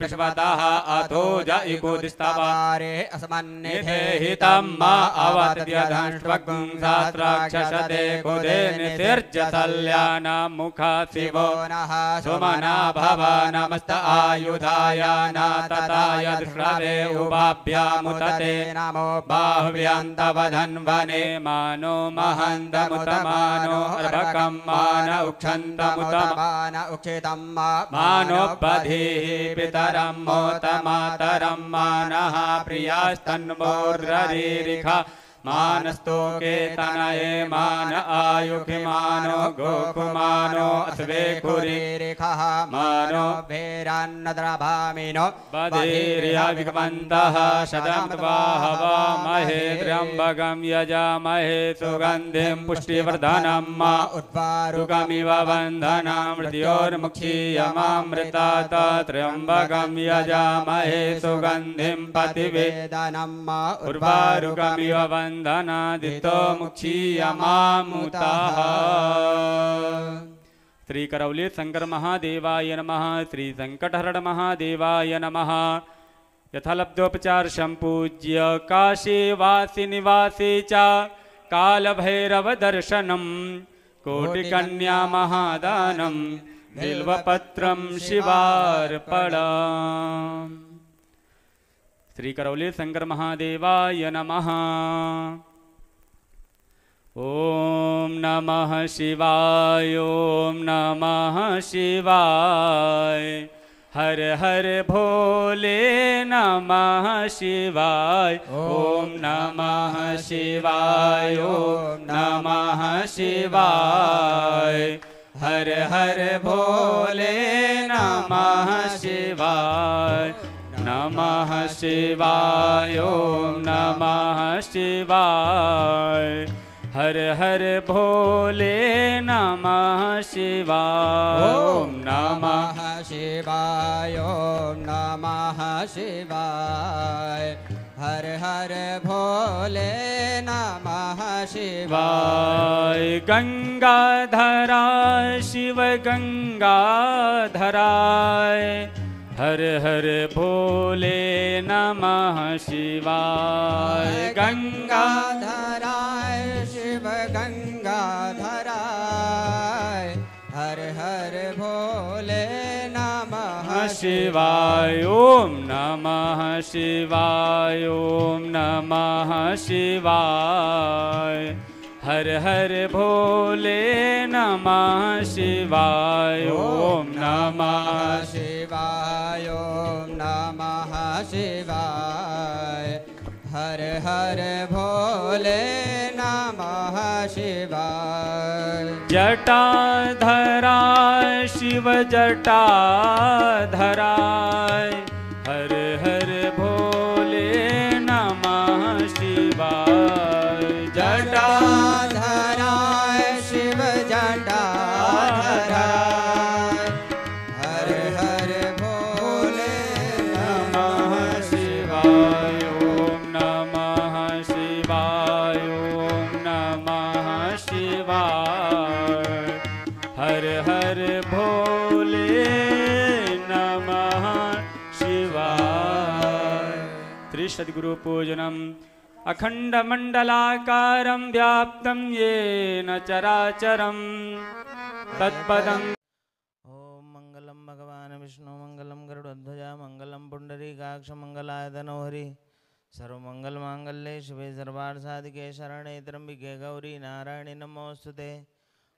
प्रश्वतः अथो जयिकुदिस्तवारे अस्मन्निधे हितं मा अवत्यधंष्वगुं सहस्राक्षसते कुदे नितिर्जसल्यानामुखा शिवो नः सुमना भव नमस्त आयुधाय नातताय दृष्टवे उभाभ्यामुतते नमो बाह्व्यन्तवधन्वने मानो महन्तमुतमानो अर्भकं मान उक्षन्तमुतमान उक्षितं मानोपधीः पितरं मोतमातरं मानः प्रियास्तन्मोर्ररीरिखा मानस्तोके तनये मान आयुखिमानो गोकुमानो अस्वेकुरीरिखः मानो भेरान्नद्रभामिनो बधिर्यविगमन्तः शतमत्वाहवामहे त्र्यम्बकं यजामहे सुगन्धिं पुष्टिवर्धनं मा उद्वारुकमिव बन्धना मृत्योर्मुक्षीयमामृतात् त्र्यम्बकं यजामहे सुगन्धिं पतिवेदनं मा उर्वारुकमिव बन्धनादितो मुक्षीयमामुतः। श्री करौली शंकर महादेवाय नमः। श्री संकटहरण महादेवाय नमः। यथालब्धोपचार संपूज्य काशीवासी निवासी च कालभैरव दर्शनम कोटिकन्या महादानम बिल्वपत्रम शिवार्पणम्। श्री करौली शंकर महादेवाय नमः। ओम नमः शिवाय ओम नमः शिवाय हर हर भोले नमः शिवाय ओम नमः शिवाय ओम नमः शिवाय हर हर भोले नमः शिवाय नमः शिवाय ओम नमः शिवाय हर हर भोले नमः शिवाय ओम नमः शिवाय ओम नमः शिवाय हर हर भोले नमः शिवाय। गंगाधरा शिव गंगाधराय हर हर भोले नमः शिवाय। गंगाधराय शिव गंगाधराय हर हर भोले नमः शिवाय ओम नमः शिवाय ओम नमः शिवाय हर हर भोले नमः शिवाय ओम नमः शिवाय ओम नमः शिवाय हर हर भोले नमः शिवाय। जटाधरा शिव जटाधराय हर हर भोले नमः शिवाय। जटाधराय शिव जटाधराय हर हर भोले नमः शिवाय ओम नमः शिवाय ओम नमः शिवाय हर हर भोले नमः शिवाय। श्री सद्गुरु पूजनम अखंड मंडलाकारं व्याप्तं येन चराचरं तत्पदं। ओम मंगलम भगवान विष्णु मंगलम गरुड़ध्वज मंगलम पुंडरीकाक्ष मंगलाय तनोहरि सर्वमंगल मांगल्ये शिवे सर्वार्थ साधिके शरणे त्र्यंबिके गौरी नारायणी नमोस्तुते।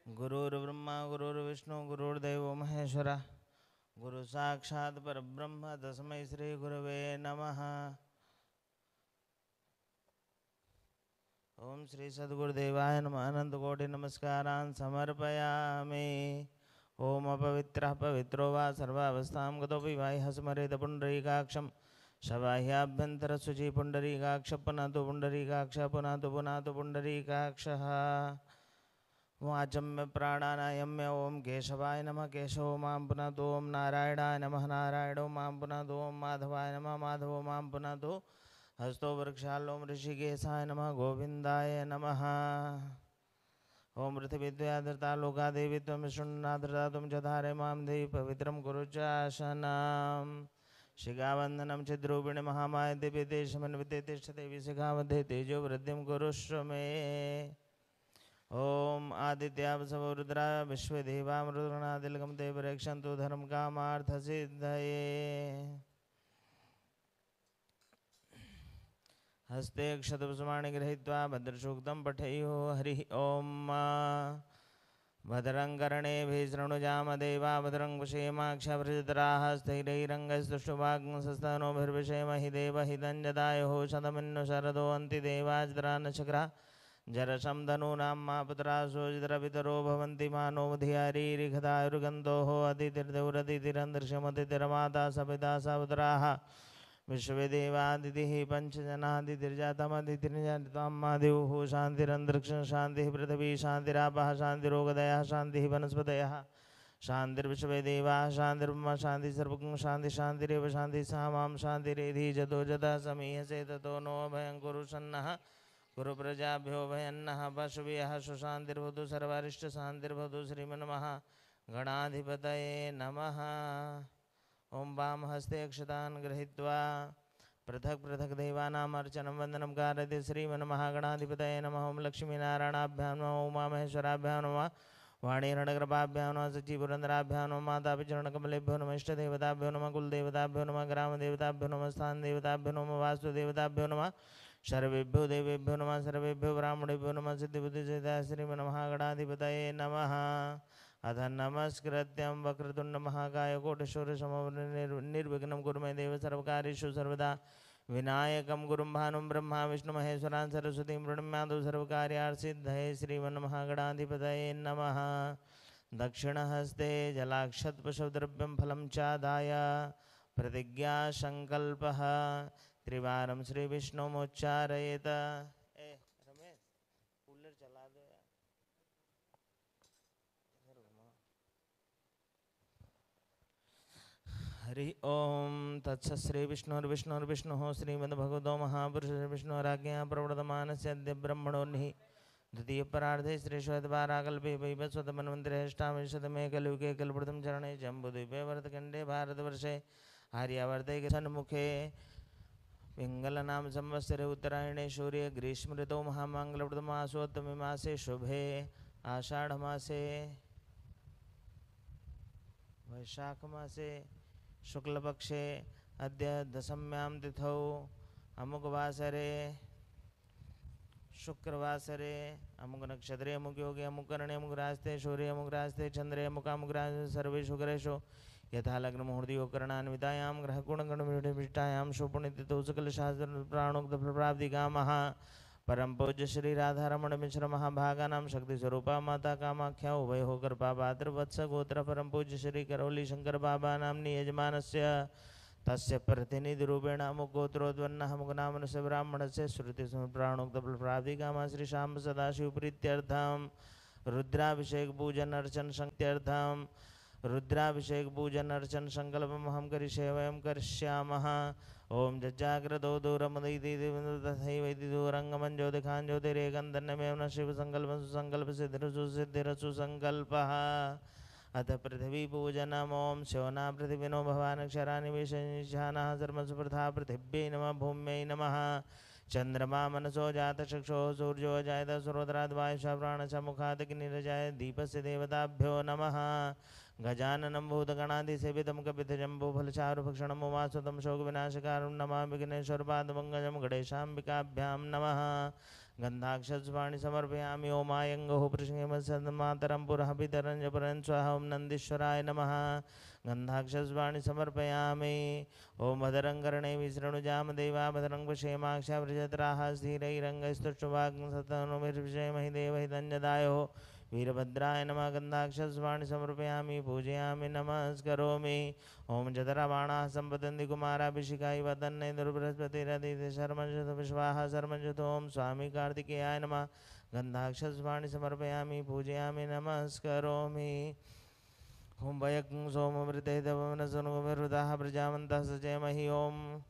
गुरुर्ब्रह्मा गुरुर्विष्णु गुरुर्देवो महेश्वरः गुरु साक्षात् परब्रह्म तस्मै श्री गुरवे नमः। ओम श्री सद्गुरुदेवाय नमः। अनंत कोटि नमस्कारान् समर्पयामि। ओम अपवित्रः पवित्रो वा सर्वावस्थां गतोऽपि बाह्यः स्मरेत पुण्डरीकाक्षं शबाह्याभ्यन्तरशुचि पुण्डरीकाक्ष पुनातु पुण्डरीकाक्ष पुनातु पुनातु पुण्डरीकाक्षः। वाचम्य प्राणानायम्य ओम केशवाय नमः केशवो मां पुनातु ओम नारायणाय नमः नारायणो मां पुनातु ओम माधवाय नमः माधवो मां पुनातु हस्तो वृक्षालोम ऋषिकेशाय नमः गोविंदाय नमः। ओम पृथिवीद्वया लोका देवी त्वं शृण्णाधृता त्वं च धारय मां देवी पवित्रं कुरु च आसनं शिखावन्दनं चिद्रूपिणि महामाय दिव्ये देशमन्विते तिष्ठते विशिखामध्ये तेजो वृद्धिं कुरुष्व मे। ओम आदित्यावसवो रुद्रा विश्वदेवामरुद्रनादिलकं ते परीक्षन्तु धर्मकामार्थसिद्धये। हस्ते क्षतपुष्पाणि गृहीत्वा भद्रसूक्तं पठेयुः। हरिः ओम। भद्रं कर्णेभिः शृणुयामदेवा भद्रं पश्येमाक्षभिर्जत्राः स्थिरैरङ्गैस्तुष्टुवाग्ंसस्तनोभिर्विषेमहि देवहितं जदायुः शतमिन्नु शरदो अन्ति देवाज्रा नचक्रा जरशं धनूनां मा पुत्रासोजितरपितरो भवन्ति मानोऽधियारीरिखदायुर्गन्धोः अतिथिर्देवरतिथिरन्दृश्यमतिथिरमाता सपिता सपुत्राः विश्वदेवादितिः पञ्चजनादितिर्जातमदितिर्जातां मादिवुः शान्तिरन्तरिक्षं शान्तिः पृथिवी शान्तिरापः शान्तिरोगदयः शान्तिः वनस्पतयः शान्तिर्विश्वदेवाः शान्तिर्ब्रह्म शान्तिः सर्वगं शान्ति शान्तिरेव शान्तिः सा मां शान्तिरेधि जतो जतः समीहसे ततो नो अभयं कुरु सन्नः कुरु प्रजाभ्यो भयन्नः पशुभ्यः सुशान्तिर्भवतु सर्वारिष्टशान्तिर्भवतु श्रीमन्मः गणाधिपतये नमः। ओम वाम हस्ते अक्षतान् गृहीत्वा पृथक् पृथक् देवानाम् अर्चनं वन्दनं कारयति श्रीमन्महागणाधिपतये नमः। ओम लक्ष्मीनारायणाभ्यां नमः उमामहेश्वराभ्यां नमः वाणीरणकृपाभ्यां नमः सच्चिपुरन्दराभ्यां नमः मातापितृणकमलेभ्यो नमः इष्टदेवताभ्यो नमः कुलदेवताभ्यो नमः ग्रामदेवताभ्यो नमः स्थानदेवताभ्यो नमः वास्तुदेवताभ्यो नमः सर्वेभ्यो देवेभ्यो नमः सर्वेभ्यो ब्राह्मणेभ्यो नमः सिद्धिबुद्धिसिद्धा श्रीमन्महागणाधिपतये नमः। अथ नमस्कृत्यं वक्रतुण्डमहाकाय कोटिसूर्यसमप्रभं कुरु मे देव सर्वकार्येषु सर्वदा विनायकं गुरुं भानुं ब्रह्मा विष्णुमहेश्वरान् सरस्वतीं प्रणम्यादौ सर्वकार्यार्थसिद्धये श्रीमन्महागणाधिपतये नमः। दक्षिणहस्ते जलाक्षतपशुद्रव्यं फलं चादाय प्रतिज्ञासङ्कल्पः त्रिवारं श्रीविष्णुमुच्चारयेत्। रमेश कूलर चला दो यार। हरि ओम तत्सत् श्री विष्णुर्विष्णुर्विष्णुः श्रीमद्भगवतो महापुरुषो विष्णुराज्ञया प्रवर्तमानस्य अद्य ब्रह्मणोऽन्निः द्वितीयपरार्धे श्रीश्वेतवाराकल्पे वैवस्वतमन्वन्तरेष्टाविंशतमे कलियुगे कल्पप्रथम चरणे जम्बूद्वीपे भरतखण्डे भारतवर्षे आर्यावर्ते सन्मुखे पिङ्गलनाम संवत्सरे उत्तरायणे सूर्य ग्रीष्म ऋतौ महामङ्गलप्रदमासोत्तमे मासे शुभे आषाढ़मासे वैशाखमासे शुक्लपक्षे अद्य दशम्यां तिथौ अमुकवासरे शुक्रवासरे अमुक नक्षत्रे अमुक योगे अमुक कर्णे अमुक रास्ते सूर्य अमुक रास्ते चंद्रे अमुकामुक रास्ते सर्वेषु ग्रहेषु यथा लग्न मुहूर्तियों करणान्वितायां ग्रहगुणगणविष्टायां सुपुण्यतिथौ सकलशास्त्र प्राणोक्तफलप्राप्तिकामः परम पूज्य श्री राधारमण मिश्र महाभागानां शक्ति स्वरूपा माता कामाख्या उभय होकर पात्र वत्स गोत्र परम पूज्य श्री करौली शंकर बाबा नामनी यजमानस्य तस्य प्रतिनिधि रूपेण अमुक गोत्रोद्वन्नः अमुक नामनस्य ब्राह्मणस्य श्रुति प्राणोक्त प्राप्ति कामा श्री शाम सदाशिव प्रीत्यर्थम रुद्राभिषेक पूजन अर्चन संत्यर्थम रुद्राभिषेक पूजन अर्चन संकल्पम हम करिष्ये वयं करिष्यामः। ओम जज्जाग्रतो दूरमदैति दूरंगमं ज्योतिखां ज्योतिरेकन्दन्यमेव न शिव संकल्प सुसंकल्प सिद्धिरसु संकल्पः। अथ पृथ्वी पूजनम् ओम शोना पृथिविनो भवानक्षराणि विशेषानः सर्वसुप्रथा पृथिव्यै नमः भूम्यै नमः। चंद्रमा मनसो जात चक्षो सूर्यो जायत सुरोधराद् वायुषा प्राणशः मुखात् अग्निरजाय दीपस्य देवताभ्यो नमः। गजाननं भूतगणाधिसेवितं कपितजम्बूफलचारुभक्षणम् उमासुतं शोकविनाशकारं नमामि विघ्नेश्वरपादपङ्कजं गणेशाम्बिकाभ्यां नमः। गन्धाक्षस्वाणि समर्पयामि ओमायङ्गुः पृष्णेमसन्मातरं पुरः पितरं च परं स्वः ओं नन्दीश्वराय नमः। गन्धाक्षस्वाणि समर्पयामि ओं भद्रं कर्णेभिः शृणुयाम देवा भद्रं पश्येमाक्षभिर्जत्राः स्थिरैरङ्गैस्तुष्टुवाग्ंसस्तनूभिर्विषेमहि देवहितं जदायुः वीरभद्राय नमः। गन्धाक्षस्वाणि समर्पयामि पूजयामि नमस्करोमि। ओं जतराबाणाः सम्पतन्ति कुमाराभिषिका इव तन्ने दुर्बृहस्पतिरदिति शर्मजुत विश्वाः शर्मजुत ओं स्वामी कार्तिकेयाय नमः। गन्धाक्षस्वाणि समर्पयामि पूजयामि नमस्करोमि। ओं वयं सोमवृते दवनसनुगुभिर्वृताः प्रजावन्तः सचेमहि ओं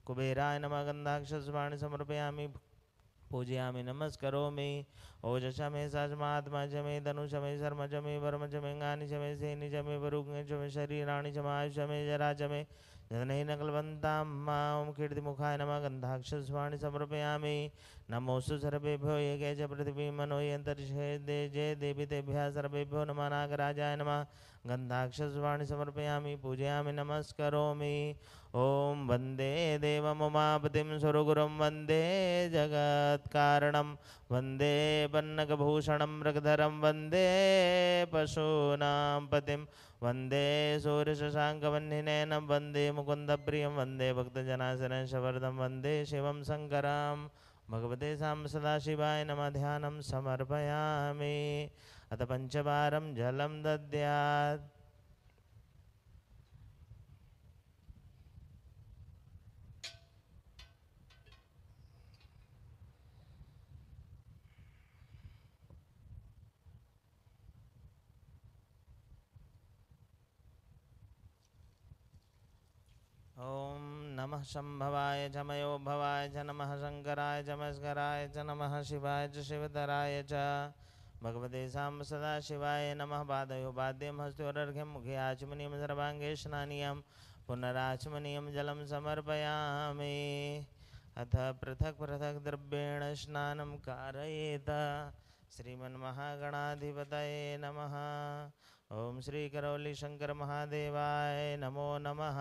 कुबेराय नमः। गन्धाक्षस्वाणि समर्पयामि पूजयामि नमस्करोमि। ओजस मे सजमात्मा च मे धनुष मे शर्म च मे वर्म च मे गानि च मे सेनि च मे वरुग्नि च मे शरीराणि च मे आयुष मे जरा च मे जनैनकल्पन्तां ॐ कीर्तिमुखाय नमः गन्धाक्षस्वाणि समर्पयामि नमोऽस्तु सर्वेभ्यो ये के च पृथिवीं मनो यन्तरिक्षे जय देवी तेभ्यः सर्वेभ्यो नमः नागराजाय नमः गन्धाक्षस्वाणि समर्पयामि पूजयामि नमस्करोमि ॐ वन्दे देवमुमापतिं सुरगुरुं वन्दे जगत्कारणं वन्दे पन्नगभूषणं मृगधरं वन्दे पशूनां पतिं वन्दे सूर्यशशाङ्कवह्निनयनं वन्दे मुकुन्दप्रियं वन्दे भक्तजनाशनशवर्धं वन्दे शिवं शङ्करं भगवते सां सदाशिवाय नमः ध्यानं समर्पयामि अथ पंचवारं जलं दद्यात् ॐ नमः शम्भवाय च मयोभवाय च नमः शङ्कराय च मस्कराय च नमः शिवाय च शिवतराय च भगवते सां सदाशिवाय नमः पादयो पाद्यं हस्तोरर्घ्यं मुखे आचमनीयं सर्वाङ्गे स्नानीयं पुनराचमनीयं जलं समर्पयामि अथ पृथक् पृथक् द्रव्येण स्नानं कारयेत श्रीमन्महागणाधिपतये नमः ओम श्री करौली शंकर महादेवाय नमो नमः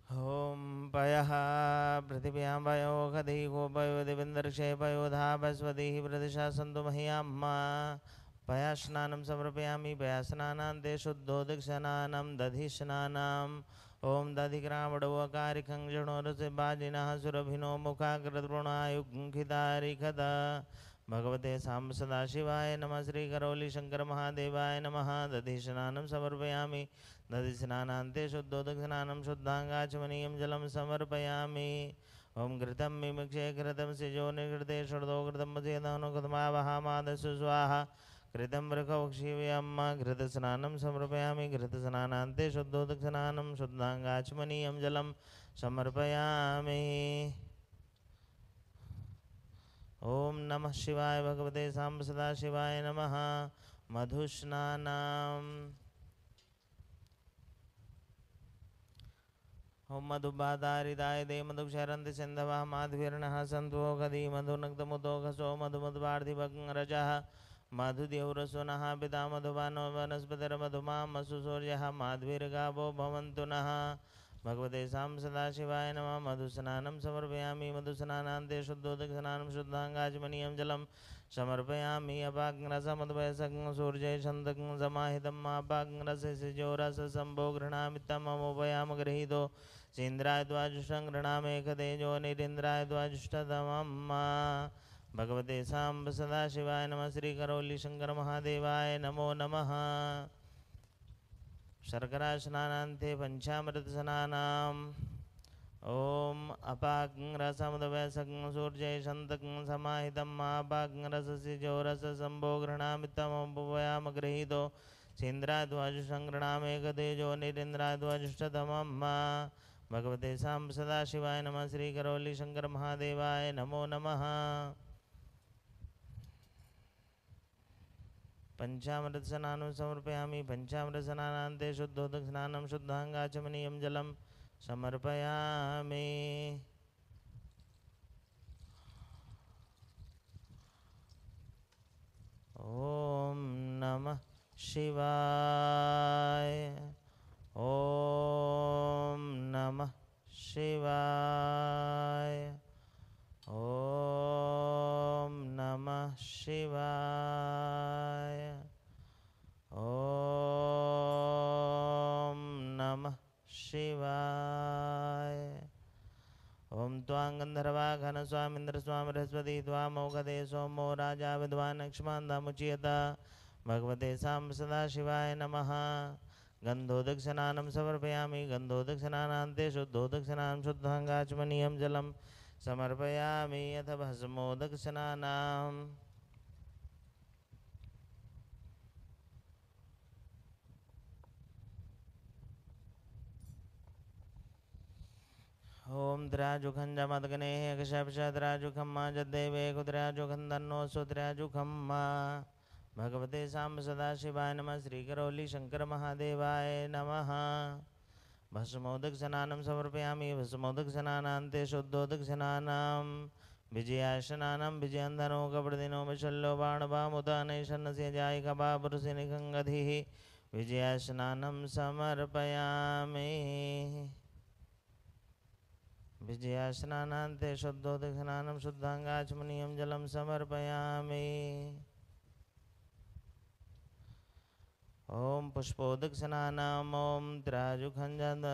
ओम पयः पृथिव्यां पयो खदी गोपयो दिविन्दर्षे पयो धाभस्वतिः प्रदिशा सन्तु मह्यम्मा पया स्नानं समर्पयामि पया स्नानान्ते शुद्धोदकस्नानं दधि स्नानम् ओम दधिग्रामणोकारिखं जणोरसे बाजिनः सुरभिनो मुखाकृतृणायुखितारिखत भगवते सां सदाशिवाय नमः श्री करौली शंकर महादेवाय नमः दधि स्नानं समर्पयामि दधि स्नानान्ते शुद्धोदकस्नानं शुद्धाङ्गाचमनीयं जलं समर्पयामि ओम घृतं मिमिक्षे घृतं सिजो निघृते षड्दो घृतं मसेदनो घृतमावहामादसु स्वाहा कृतं वृखौक्षीव्यं घृतस्नानं समर्पयामि घृतस्नानान्ते शुद्धोदकस्नानं शुद्धाङ्गाचमनीयं जलं समर्पयामि ओम नमः शिवाय भगवते साम्ब सदाशिवाय नमः मधुस्नानम् ओम मधुबाधारिदाय दे मधुक्षरन्ति सिन्धवः माध्वीर्णः सन्तो गदी मधुनक्तमुदोघसो मधुमधुपार्थिवरजः मधुदेवरसुनः पिता मधुबानो वनस्पतिर्मधुमामसु सूर्यः माध्वीर्गावो भवन्तु नः भगवते सां सदाशिवाय नमः मधुस्नानं समर्पयामि मधुस्नानान्ते शुद्धोदकस्नानं शुद्धाङ्गाचमनीयं जलं समर्पयामि अपाग्रसमद्वयसं सूर्यछन्दकं समाहितं अपाग्रससिजोरससम्भो गृह्णामि तममुपयाम गृहीतो चेन्द्राय द्वाजुष्टं गृह्णामेकतेजो निरीन्द्राय द्वाजुष्टतमं भगवते साम्ब सदाशिवाय नमः श्री करौली शंकर महादेवाय नमो नमः शर्करा स्नानान्ते पंचामृत स्नानाम् ओम अपाग्रसमद्वयसं सूर्यछन्दकं समाहितं अपाग्रससिजोरससम्भो गृह्णामि तममुपयाम गृहीतो चेन्द्राय द्वाजुष्टं गृह्णामेकतेजो निरीन्द्राय द्वाजुष्टतमं भगवते साम्ब सदाशिवाय नमः श्री करौली शंकर महादेवाय नमो नमः पंचामृत स्नानं समर्पयामि पंचामृत स्नानान्ते शुद्धोदक स्नानं शुद्धाङ्गाचमनीयं जलं समर्पयामि ओम नमः शिवाय ओम नमः शिवाय ओम नमः शिवाय ओम नमः शिवाय ओम त्वां गन्धर्वा घनस्वामिन्द्र स्वामी बृहस्पति त्वामोघदे सोमो राजा विद्वान् अक्ष्मान्दामुच्यत भगवते साम्ब सदाशिवाय नमः गन्धोदक स्नानं समर्पयामि गन्धोदक स्नानान्ते शुद्धोदक स्नानं शुद्धाङ्गाचमनीयं जलं समर्पयामि अथ भस्मोदक स्नानम् ओम द्राजुखं जमदग्नेः कशपशद्राजुखं मा जद्देवे कुद्राजुखं तन्नो सुद्राजुखं मा भगवते साम्ब सदाशिवाय नमः। श्री करौली शंकर महादेवाय नमः। भस्मोदक स्नानं समर्पयामि। भस्मोदक स्नानान्ते शुद्धोदक स्नानां विजयाशनानं विजयन्धनो कपड़दिनो विशल्यो बाणवामुदानैशन्नस्य जायिकपा पुरुषनिखङ्गधिः विजयाशनानं समर्पयामि। विजयाशनानान्ते शुद्धोदक स्नानं शुद्धाङ्गाचमनीयं जलं समर्पयामि। ओम पुष्पोदक स्नानाम ओम त्राजुखंजद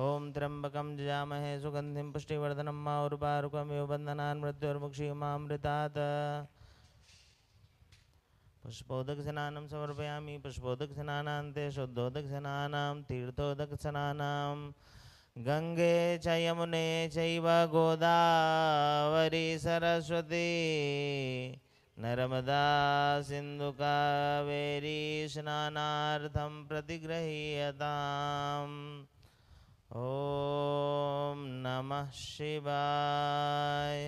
ओम त्र्यंबकं जजामहे सुगंधिं पुष्टिवर्धनं मारुपारुकमिव बन्धनान् मृत्युर्मुक्षीमामृतात्। पुष्पोदक स्नानं समर्पयामि। पुष्पोदक स्नानान्ते शुद्धोदक स्नानां तीर्थोदक स्नानां गंगे च यमुने चैव गोदावरी सरस्वती नर्मदा सिंधु कावेरी स्नानार्थं प्रतिगृह्यताम्। ओम नमः शिवाय।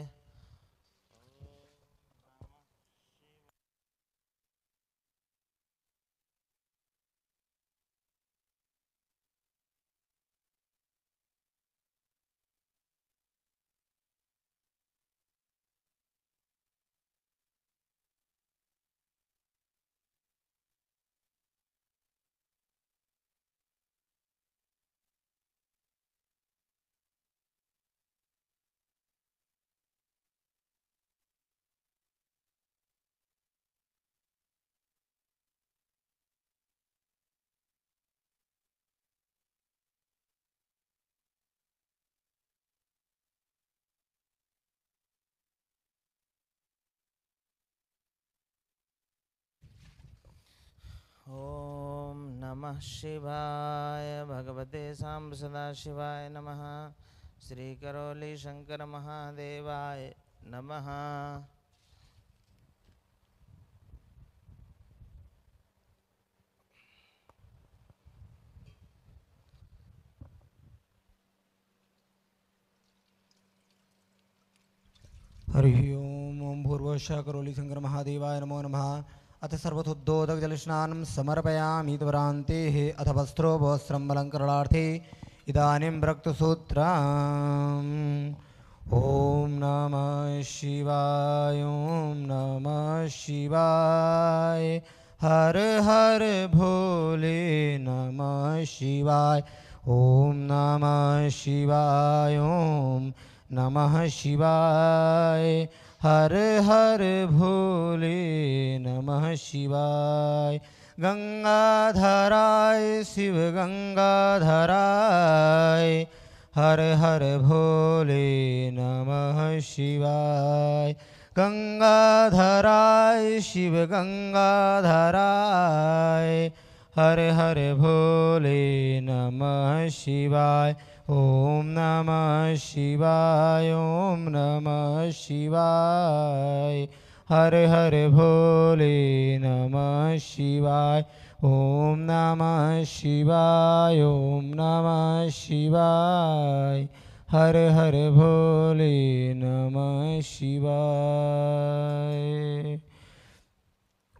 ओम नमः शिवाय। भगवते साम्ब सदाशिवाय नमः। श्री करौली शंकर महादेवाय नमः। हरिः ओम भूर्भुवस्सुः करौली शंकर महादेवाय नमो नमः। अथ सर्वथोद्दोदक जलस्नानं समर्पयामि त्वरान्तेः अथ वस्त्रोपवस्त्रम् अलङ्करणार्थे इदानीं रक्तसूत्रम्। ॐ नमः शिवाय ॐ नमः शिवाय हर हर भोले नमः शिवाय ॐ नमः शिवाय ॐ नमः शिवाय हर हर भोले नमः शिवाय। गंगाधराय शिव गंगाधराय हर हर भोले नमः शिवाय। गंगाधराय शिव गंगाधराय हर हर भोले नमः शिवाय। ओम नमः शिवाय ओम नमः शिवाय हर हर भोले नमः शिवाय। ओम नमः शिवाय ओम नमः शिवाय हर हर भोले नमः शिवाय।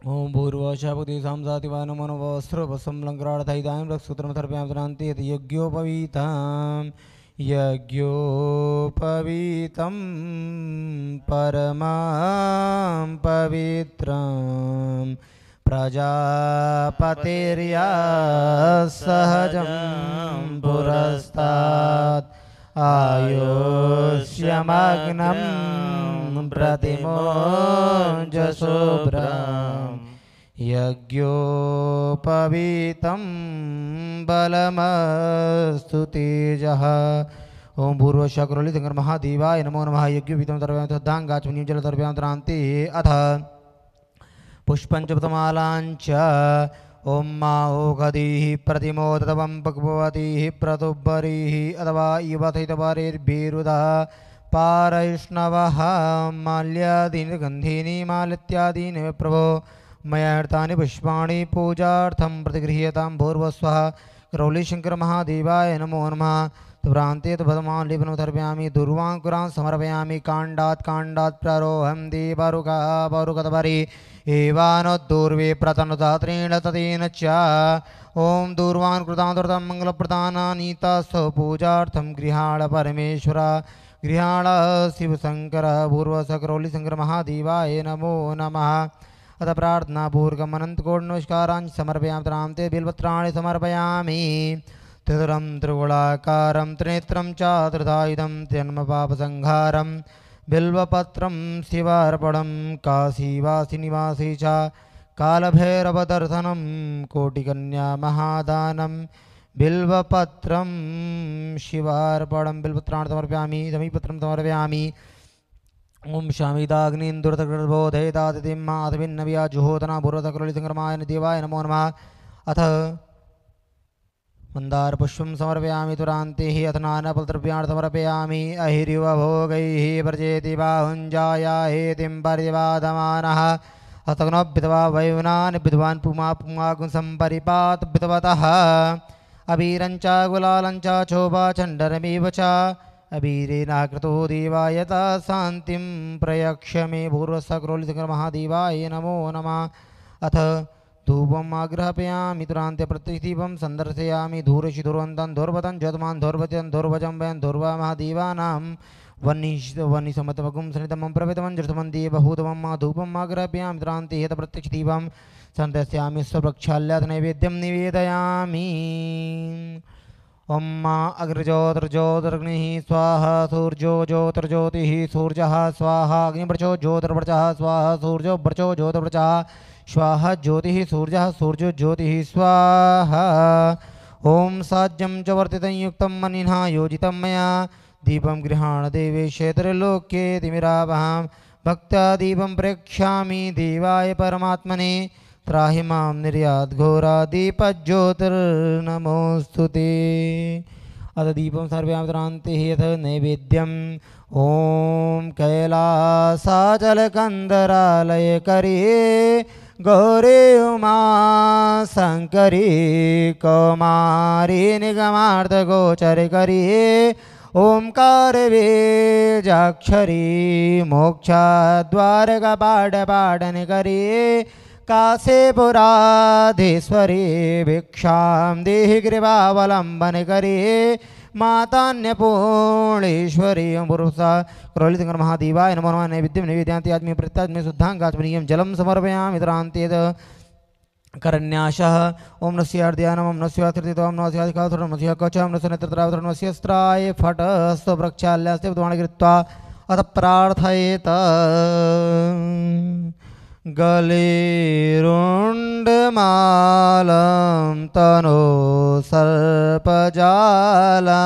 ओम भूर्भुवस्सुः साम्सातिवाय नमो नमः। वस्त्रोपसंलङ्करार्थैदानीं रक्षसूत्रमथर्पयामि यज्ञोपवीतं यज्ञोपवीतं परमां पवित्रं प्रजापतिर्या सहजं पुरस्तात् आयुष्यमग्नं प्रतिमोञ्जशुभ्रम् यज्ञोपवीतं बलमस्तु तेजः। ओम भूर्भुवस्सुः करौली शंकर महादेवाय नमो नमः। यज्ञोपवीतं तर्पयामि तद्धाङ्गाचमनीं जलतर्पयामि अथ पुष्पञ्चपतमालाञ्च ओम माओघधीः प्रतिमोदतवं भगवतीः प्रतुब्बरीः अथवा इवथितवरेर्भिरुदः पारैष्णवः माल्यादीनि गन्धीनि मालित्यादीनि प्रभो मया हृतानि पुष्पाणि पूजार्थं प्रतिगृह्यतां। भूर्भुवस्सुः करौली शंकर महादेवाय नमो नमः। प्रान्ते भदमान् लेपनं समर्पयामि दुर्वाङ्कुरान् समर्पयामि काण्डात् प्रारोहं देवरुकतपरि एवानोद्दूर्वे प्रतनुदात्रेण ततेन च ॐ दूर्वान् कृतान्तुरतं मङ्गलप्रदानानीतस्व पूजार्थं गृहाण परमेश्वर गृहाण शिवशङ्कर पूर्वसकरौलिशङ्कर महादेवाय नमो नमः अथ प्रार्थनापूर्वकमनन्तकोटि नमस्कारान् समर्पयामि तरान्ते बिल्वत्राणि समर्पयामि त्रिदुरं त्रिगुणाकारं त्रिनेत्रं च त्रिधायुधं जन्मपापसंहारं बिल्वपत्रं शिवार्पणं काशीवासिनिवासी च कालभैरवदर्शनं कोटिकन्या महादानं बिल्वपत्रं शिवार्पणं बिल्वपत्राणि समर्पयामि समीपत्रं समर्पयामि ओम शामिदाग्निन्दुरतकृतबोधयदातिथिं माधविन्नव्या जुहोतना पूर्वतकरुलिसङ्क्रमाय देवाय नमो नमः अथ मन्दारपुष्पं समर्पयामि तुरान्ते हि अथ नानाफलद्रव्याणि समर्पयामि अहिरिवभोगैः व्रजेति बाहुञ्जाया हेतिं पर्यवादमानः अतग्नोभितवा वैवनानि विद्वान् पुमागुं सम्परिपात विद्वतः अबीरञ्च गुलालञ्च चोपाचण्डरमेव च अबीरेनाकृतो देवायता शान्तिं प्रयक्ष मे पूर्वसकरोलिशङ्कर महादेवाय नमो नमः अथ धूपम् आग्रहपयामि तुरान्ते प्रतिदीपं सन्दर्शयामि धूरशिधुर्वन्तं धूर्वतं ज्योतमान् धूर्वतं धूर्वजं वयं धूर्वा महादेवानां वह्निसमतमगुं सनितमं प्रवितमं जृतमं देवभूतमं मा धूपम् आग्रहपयामि तुरान्ते हेत प्रत्यक्षदीपं सन्दर्शयामि स्वप्रक्षाल्यात् नैवेद्यं निवेदयामि ओम अग्रज्योतिर्ज्योतिर्ग्निः स्वाहा सूर्यो ज्योतिर्ज्योतिः सूर्यः स्वाहा अग्निवर्चो ज्योतिर्वर्चः स्वाहा सूर्यो वर्चो ज्योतिर्वर्चः स्वाहा ज्योतिः सूर्यः सूर्यो ज्योतिः स्वाहा ओम साज्यं च वर्तितं युक्तं मनिना योजितं मया दीपं गृहाण देवेश त्रिलोक्ये तिमिरावहां भक्त्या दीपं प्रेक्ष्यामि देवाय परमात्मने त्राहि मां निर्याद्घोरादीपज्योतिर्नमोऽस्तु ते अथ दीपं सर्वयामि तुरान्ते अथ नैवेद्यम् ॐ कैलासाचलकन्दरालय करे गौरी उमा शङ्करी कौमारी निगमार्थगोचर करी ओंकार वेजाक्षरी मोक्षद्वारकपाटपाटन करी काशीपुराधीश्वरी भिक्षां देहि कृपावलम्बन करी मातान्यपूर्णेश्वरी पुरुषा क्रोलिशङ्कर महादेवाय नमो नमः नैवेद्यं निवेदयामि आत्मीय प्रत्यात्मीय शुद्धाङ्गाचमनीयं जलं समर्पयामि तरान्तेद करन्यासः ओम नस्यार्ध्यानम ओम नस्यात्रितोम नस्याधिकासुरम नस्य कवचम नस्य नेत्रत्रावतरम नस्य स्त्राय फट स्वप्रक्षाल्यस्य विद्वान् कृत्वा अथ प्रार्थयेत गलेरुण्डमालं तनो सर्पजाला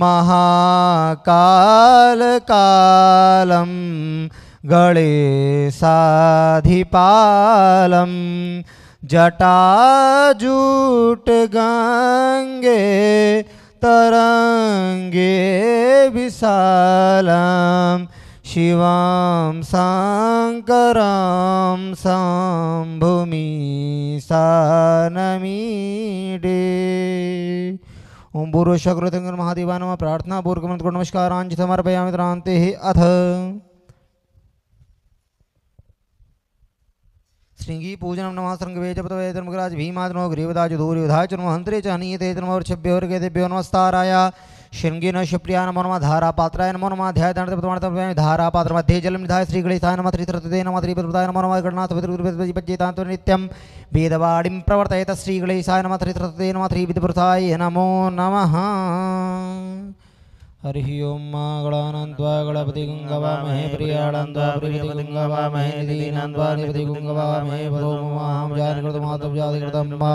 महाकालकालं गणेशाधिपालं जटाजूट गंगे तरंगे विशालं शिवं शङ्करं शम्भुमि सानमीडे ओम पूर्वशक्रोतिङ्गर महादेवाय नमः प्रार्थना पूर्वकं नमस्कारान् समर्पयामि तरान्ते अथ श्रृंगी पूजनम नमः श्रृंगवेजपतवेदर्मगराज भीमादनो ग्रीवदाज दूर्योधाय च नमः हन्त्रे च हनीयते नमः वर्षभ्यो वर्गेभ्यो नमस्ताराय शृंगी न शिवप्रिया नमो नमः धारापात्राय नमो नमः ध्यायदानतपतमानतमय धारापात्र मध्ये जलं निधाय श्रीगणेशाय नमः त्रित्रतते नमः त्रिपदाय नमो नमः गणनाथ विद्रुपज्जेतान्तो नित्यं वेदवाणीं प्रवर्तयेत श्रीगणेशाय नमः त्रित्रतते नमः त्रिविधपुरुषाय नमो नमः हरि ओम गणानन्त्वा गणपति गंगवामहे प्रियाणन्त्वा प्रियपति गंगवामहे निधीनन्त्वा निपति गंगवामहे भदोमहां जानकृतमातव्यादिकृतं मा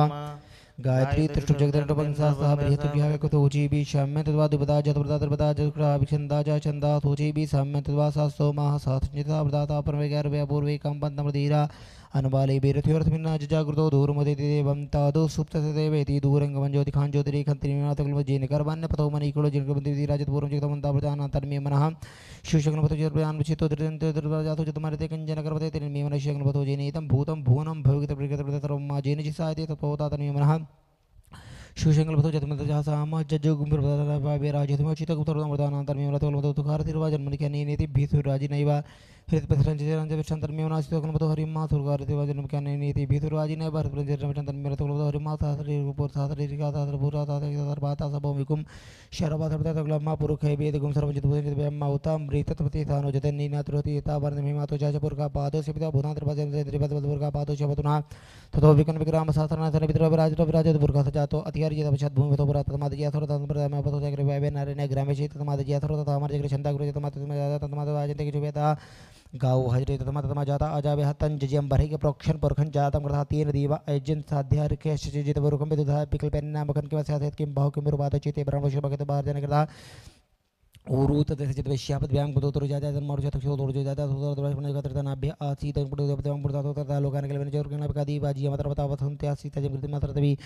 गायत्री त्रिष्टुप जगदण्डपंसासह बृहत्भ्यः कुतोची भी शाम्य तद्वा दुपदा जतप्रदा तर्पदा जत्क्रा विछन्दा च छन्दा तोची भी साम्य तद्वा सास्तो माह साथञ्चिता प्रदाता परमेकार्भ्य पूर्वे कंपन्तमधीरा अनुबाले बीरथ्योर्थमिन्ना जागृतो दूरमदिति देवं तादो सुप्तस्य देवेति दूरंगमं ज्योतिखां ज्योतिरेखन्त्रिमीनाथकुलमज्जेन कर्माण्यपतो मणिकुलो जिनकबन्दिति राजतपूर्वं जगतमन्ता प्रजाना तन्मे मनः शिवशक्नपतो जर्पयान् विचितो दृढन्तो जतमरते कञ्जन कर्मते तन्मे मनः शिवशक्नपतो जेनेतं भूतं भुवनं भविगतप्रगतप्रतरं मा जेन जिसायते तत्पवता तन्मे मनः शिवशंकरपतो जतमतजासाम जज्जगुम्बिरपदाराजतमचितगुप्तमृदानान्तर्म्यमलतोलमतो तुखारतिर्वाजन्मनिक्यानि भीसुराजिनैव हरितपथरञ्जनजविष्ठन्तर्म्यमनाशितोकल्मतो हरिमाथुर्गारितिर्वाजन्मनिक्यानि भीसुराजिनैव हरितपथरञ्जनजविष्ठन्तर्म्यमलतो हरिमाथासरिपुरसासरिकासासरभूरातासभौमिकुं शरवासर्वतग्लम्मा पुरुखै वेदगुं सर्वजितभुजनितव्यम्मा ब्रीतत्पति थानोजतन्नीनातुरति एतावर्णमिमातो चाचपुरका पादोस्य पिता भूतान्तर्वाजन्द्रिपदपुरका पादोस्य वतुना ततो विकन विक्राम सासरनाथन पितृविराजतपुरका सजातो अतिहरिजतपश्चाद्भूमितो पुरातमादिज्याथोरतमादिज्याथोरतो चक्रवायवे नारायणे ग्रामेशि ततमादिज्याथोरतमार्जग्रछन्दागुरुजतमाततमजाततमातवाजन्ते गाव हजरे ततमा जाता अजावे हतन जजियम बरहिक प्रोक्षण परखन जातम कृता तीन दीवा अजन साध्यार्के शचिजित वरुकम विदुधा पिकल पेन्ना मखन के वस्यात किम बहु किम रुबात चिते ब्रह्मशो भगत बाहर जन कृता ऊरूत तथित वैश्यापत व्याम कुतोर जाता जन मरुज तक्षो तोड़ जाता तोड़ द्वारा कतरतनाभ्य आसीत पुरुदेवतां पुरतातो तथा लोकान के लेवन जोर कना दी बाजी मतर बतावथुन्ते आसीत जमृति मात्र तभी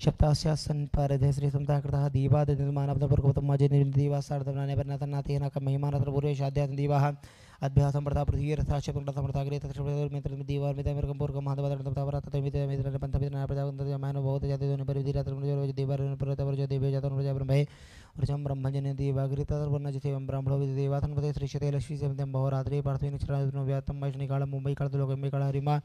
सप्तास्यासन परधे श्री समता कृता दीवा मानव पर गौतम माजे दीवा सार्धनाने परनाथनाते न कम महिमा नत्र पुरेश आध्यात्म दीवा अभ्यासं प्रथा पृथ्वी रथाशपं समर्थाग्रे तत्र दीवार में तमर कंपोर का महादेव तथा तथा मित्र मित्र पंथमित्र प्रजावंत मानव बहुत जाति दोन परिधि तत्र दीवार परतवर जो देव जातन प्रजा ब्रह्मे वृषम ब्रह्मजन दीवाग्रे तत्र वर्ण जिते ब्राह्मणो देवातन पते श्री शते लक्ष्मी सेवंतम बहुरात्रि पार्थिव नक्षत्र व्यातम वैष्णि काल मुंबई काल लोक में काल हरिमा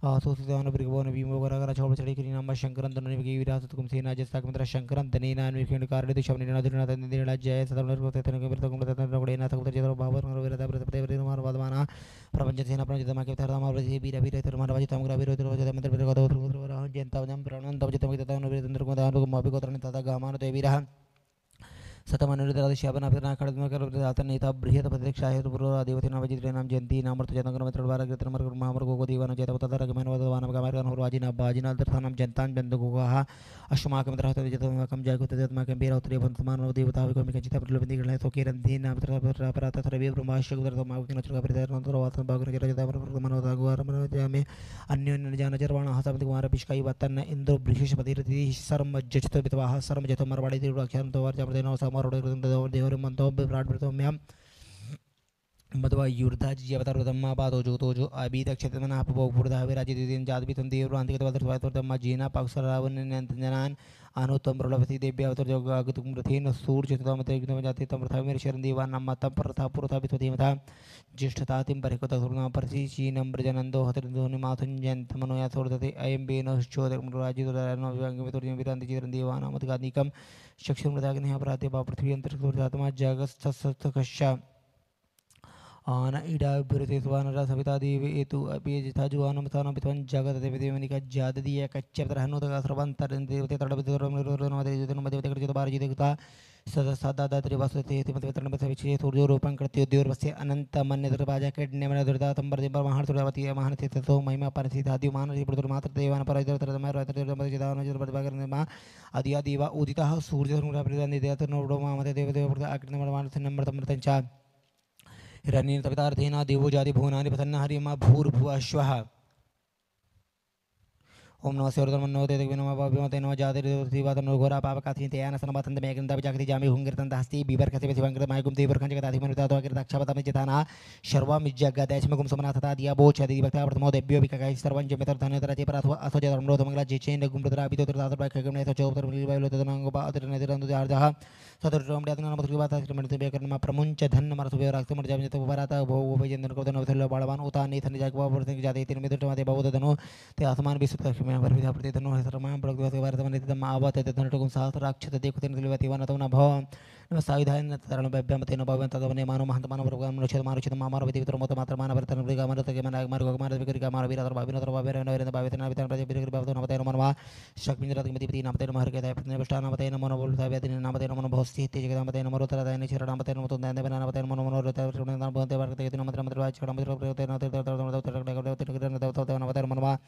आसोसितान ब्रिगवन भीमोगरा छोड़ चढ़ी करी नाम शंकरन तन की विरासत कुम सेना जस्ता मित्र शंकरन तनेना विखंड कार्य दिशा निना दिना तनेना जय सदन को तन के मित्र कुम तन रोड़े ना तक जरो बाबर विरता प्रति मार वादमाना प्रपंच सेना प्रपंच तमा के धर्म प्रति वीर वीर धर्म राज तमग्र वीर वीर मंत्र वीर गदो वीर जयंता जम प्रणन तम जतम के तन वीर तंत्र को दान को मापि को तरन तथा गामान ते वीर सतमनुराधिशापना फिरना खड़कर नेता बृहत प्रत्यक्षाय पुरो देवती नाम जित्रे नाम जयंती नामर्थ जतंकर मित्र बारा कृत्र मर महामर को दीवान जयत तथा रगमन वदवान गमरन होरवाजी ना बाजिना दर्थानम जनतान बंद को कहा अश्माक मित्र हत जतम कम जाय को तजतमा के बेरा उतरे बंतमान देवता को मिक चिता प्रलबंदी गणय तो केरन दिन नाम मित्र अपरात थरवे ब्रह्माशक दर्थ माव के नचर का प्रदान तो वासन बागर के राजा मन होता गुआर मन जामे अन्य जान जरवाण हसमत कुमार पिशकाई वतन इंद्र बृहस्पति रति शर्म जचित बितवाह शर्म जतो मरवाड़ी देव आख्यान तो वार जबरदेनो देवर मंतो विराट प्रथम्याम मधवा युर्धा जीवतार प्रथमा बातो जो अभी क्षेत्र में आप भोग पुरधा विराजित दिन जात भी तुम देव अंतिक तवतर तम्मा जीना पाक्षरावन नंतजनान अनुतम प्रलभति देव्य अवतर जो अगतुम रथेन सूर चितम तम जाति तम प्रथा मेरे शरण देवा नम तम प्रथा पुरथा बितोति मथा ज्येष्ठता तिम परिको तथुर्ना परसि चीनम ब्रजनंदो हतरदोनि माथुन जयंत मनोया थोरदते अयम बेनश्चोदर राजित राजनो विवांग वितोरि विरांति चिरन देवा नामत गानिकम चक्षुर मृदाग्नि अपराधे बा पृथ्वी अंतर थोरदात्मा जगत सत्सतकशा आना इडा बिरते सुवानरा सविता देवी एतु अपि जिथा जुवानम स्थानम पितवन जगत देवदेवनि का जाददी एक चैप्टर हनु तक सर्वंतर देवते तड़बितरम निर्वरन देवते मध्यते कर बार जितता सदा सदा दात्री वासुते तिमते तरण बसे विचे सूर्य रूपं कृत्य देवर वसे अनंत मन दरवाजा केडने मन दुर्दा तंबर देवर महान सुरवती महान थे तो महिमा परसि धादि मान पुत्र मात्र देवान पर इधर तरह मर इधर मध्य जिदान जर बदबागर ने मा आदि आदिवा उदिता सूर्य धर्म प्रदान देवते नोडो मा मते देव देव प्रदा अग्नि मन नंबर तमृतंचा हिरण्य तपितार्थेना देवो जाति भुवनानि प्रसन्न हरिमा भूर्भुवः स्वः ओम नमः सर्वधर्मन्नोते नमः भवते नमः जाते देवतनो घोरा पापकाथि तेयान सनबतंत मेगन दब जागति जामि हुंगिरतंत हस्ति बिबर खसे शिवंकर मायकुम देवर खंज गताधि मनुता तो अगर दक्षपतम चिताना शर्वम जगदैचमकुम समनाथता दिया बोच आदि भक्ता प्रथमो देव्यो विकाय सर्वं जमितर धनतरति परथो असो जरमरो मंगला जेचेन गुमृतरा बितो तरातर बाखगम ने तो चौतर मिलिबायलो तदनंगो बा अतर नेदरंदु आर्जहा सदरम ड्यातन नमः कृपाता श्रीमंत बेकर्मा प्रमुंच धन मरसु बेराक्ष मर जामि तो बराता भो वैजंदन को दनो थल बाळवान उता नि थन जागवा वर्तन जाते तीन मित्र माते बाबू दनो ते आसमान विसुत में परविधा प्रति धनो सर्वमान प्रगति भारतमन तम आवत तदनटकुम सहस्र राक्षत देखुतेन दिलवति वनतवना भव सायुधान तरण बेब्यमतेन भवं तदवने मानो महंत मानो प्रभुगाम नोचत मानो चित मामार विति वितर मत मात्र मान वर्तन प्रगा मारत के मन मार को मार विकरि का मार वीर भाविन तर भावेर नवेर भावित नावितन प्रति विकरि भावतो नमते मनवा शक्मिंद्रत मति नामते नमः हरके दाय प्रतिष्ठा नामते नमो बोल भावेदिन नामते नमो भवस्ति तेज के नामते नमो तर दाय निचर नामते नमो तो दाय बना नामते नमो नमो रत नाम भवते वर्तते के नामते नमते वाच नामते प्रते नामते मनवा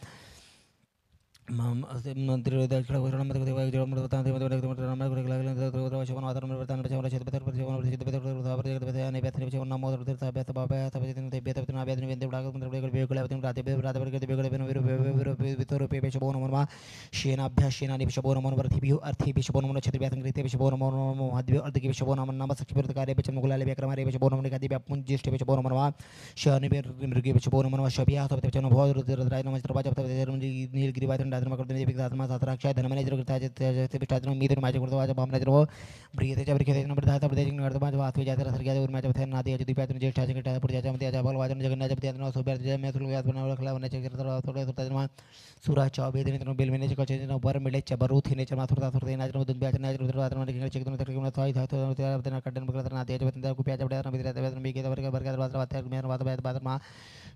माम मंत्री दक्षिण घोषणा मत देवाय जड़ मत बताते मत नाम गुरु लागले तो शवन वातर में वर्तन बचाव क्षेत्र पेतर परिचय प्रसिद्ध पेतर प्रसिद्ध पेतर ने पेतर शवन नाम मोदर तीर्थ बेत बाबा तब दिन ते बेत बिना बेत वेंदे उड़ा मंत्र बेगल बेगल अवतिन राते राते बेगल बेगल बेन वीर वितर पे पेश बोन मनमा शेनाभ्यास सेना निश बोन मन वर्ति बिहु अर्थि बिश बोन मन क्षेत्र बेतन कृते बिश बोन मन मध्य अर्ध के बिश बोन मन नाम सखी विरत कार्य बिच मुगलाले बेक्रम रे बिश बोन मन का दिव्य पुंज ज्येष्ठ बिश बोन मनवा शनि बेर मृगे बिश बोन मनवा शबिया तब चन भव रुद्र राय नमस्कार बाजा तब नीलगिरि वातन विकलात्मा कर्तुं विकलात्मा सात्राक्षाय धनमने जगताय जगते पिष्टात्मा मीतन माचे कृतो वाच भावना जरो ब्रियते च ब्रियते न प्रदाता प्रदेश नर्दमा वास्वे जातरा सर्ग्या उर्मा च पथन नादि अजि दिप्यातन ज्येष्ठा च कटा पुरजा च मते अजाबल वाचन जगन्नाथ च पतियातन सोबर ज मे सुलग्यात बना खला वन च करतरा थोडे सुतनमा सुरा च वेदने तन बेलमेने च कचे न वर मिले च बरू थिने च माथुरता थुरते नाजन दुन ब्याच नाजन रुद्र वातन च च तन थाई था तो तन कटन बकरत नादि अजि पतन कुप्या च बडा न बिदरा वेदन बीके वर बरका वात्र वात्र मेर वात बैत बादर मा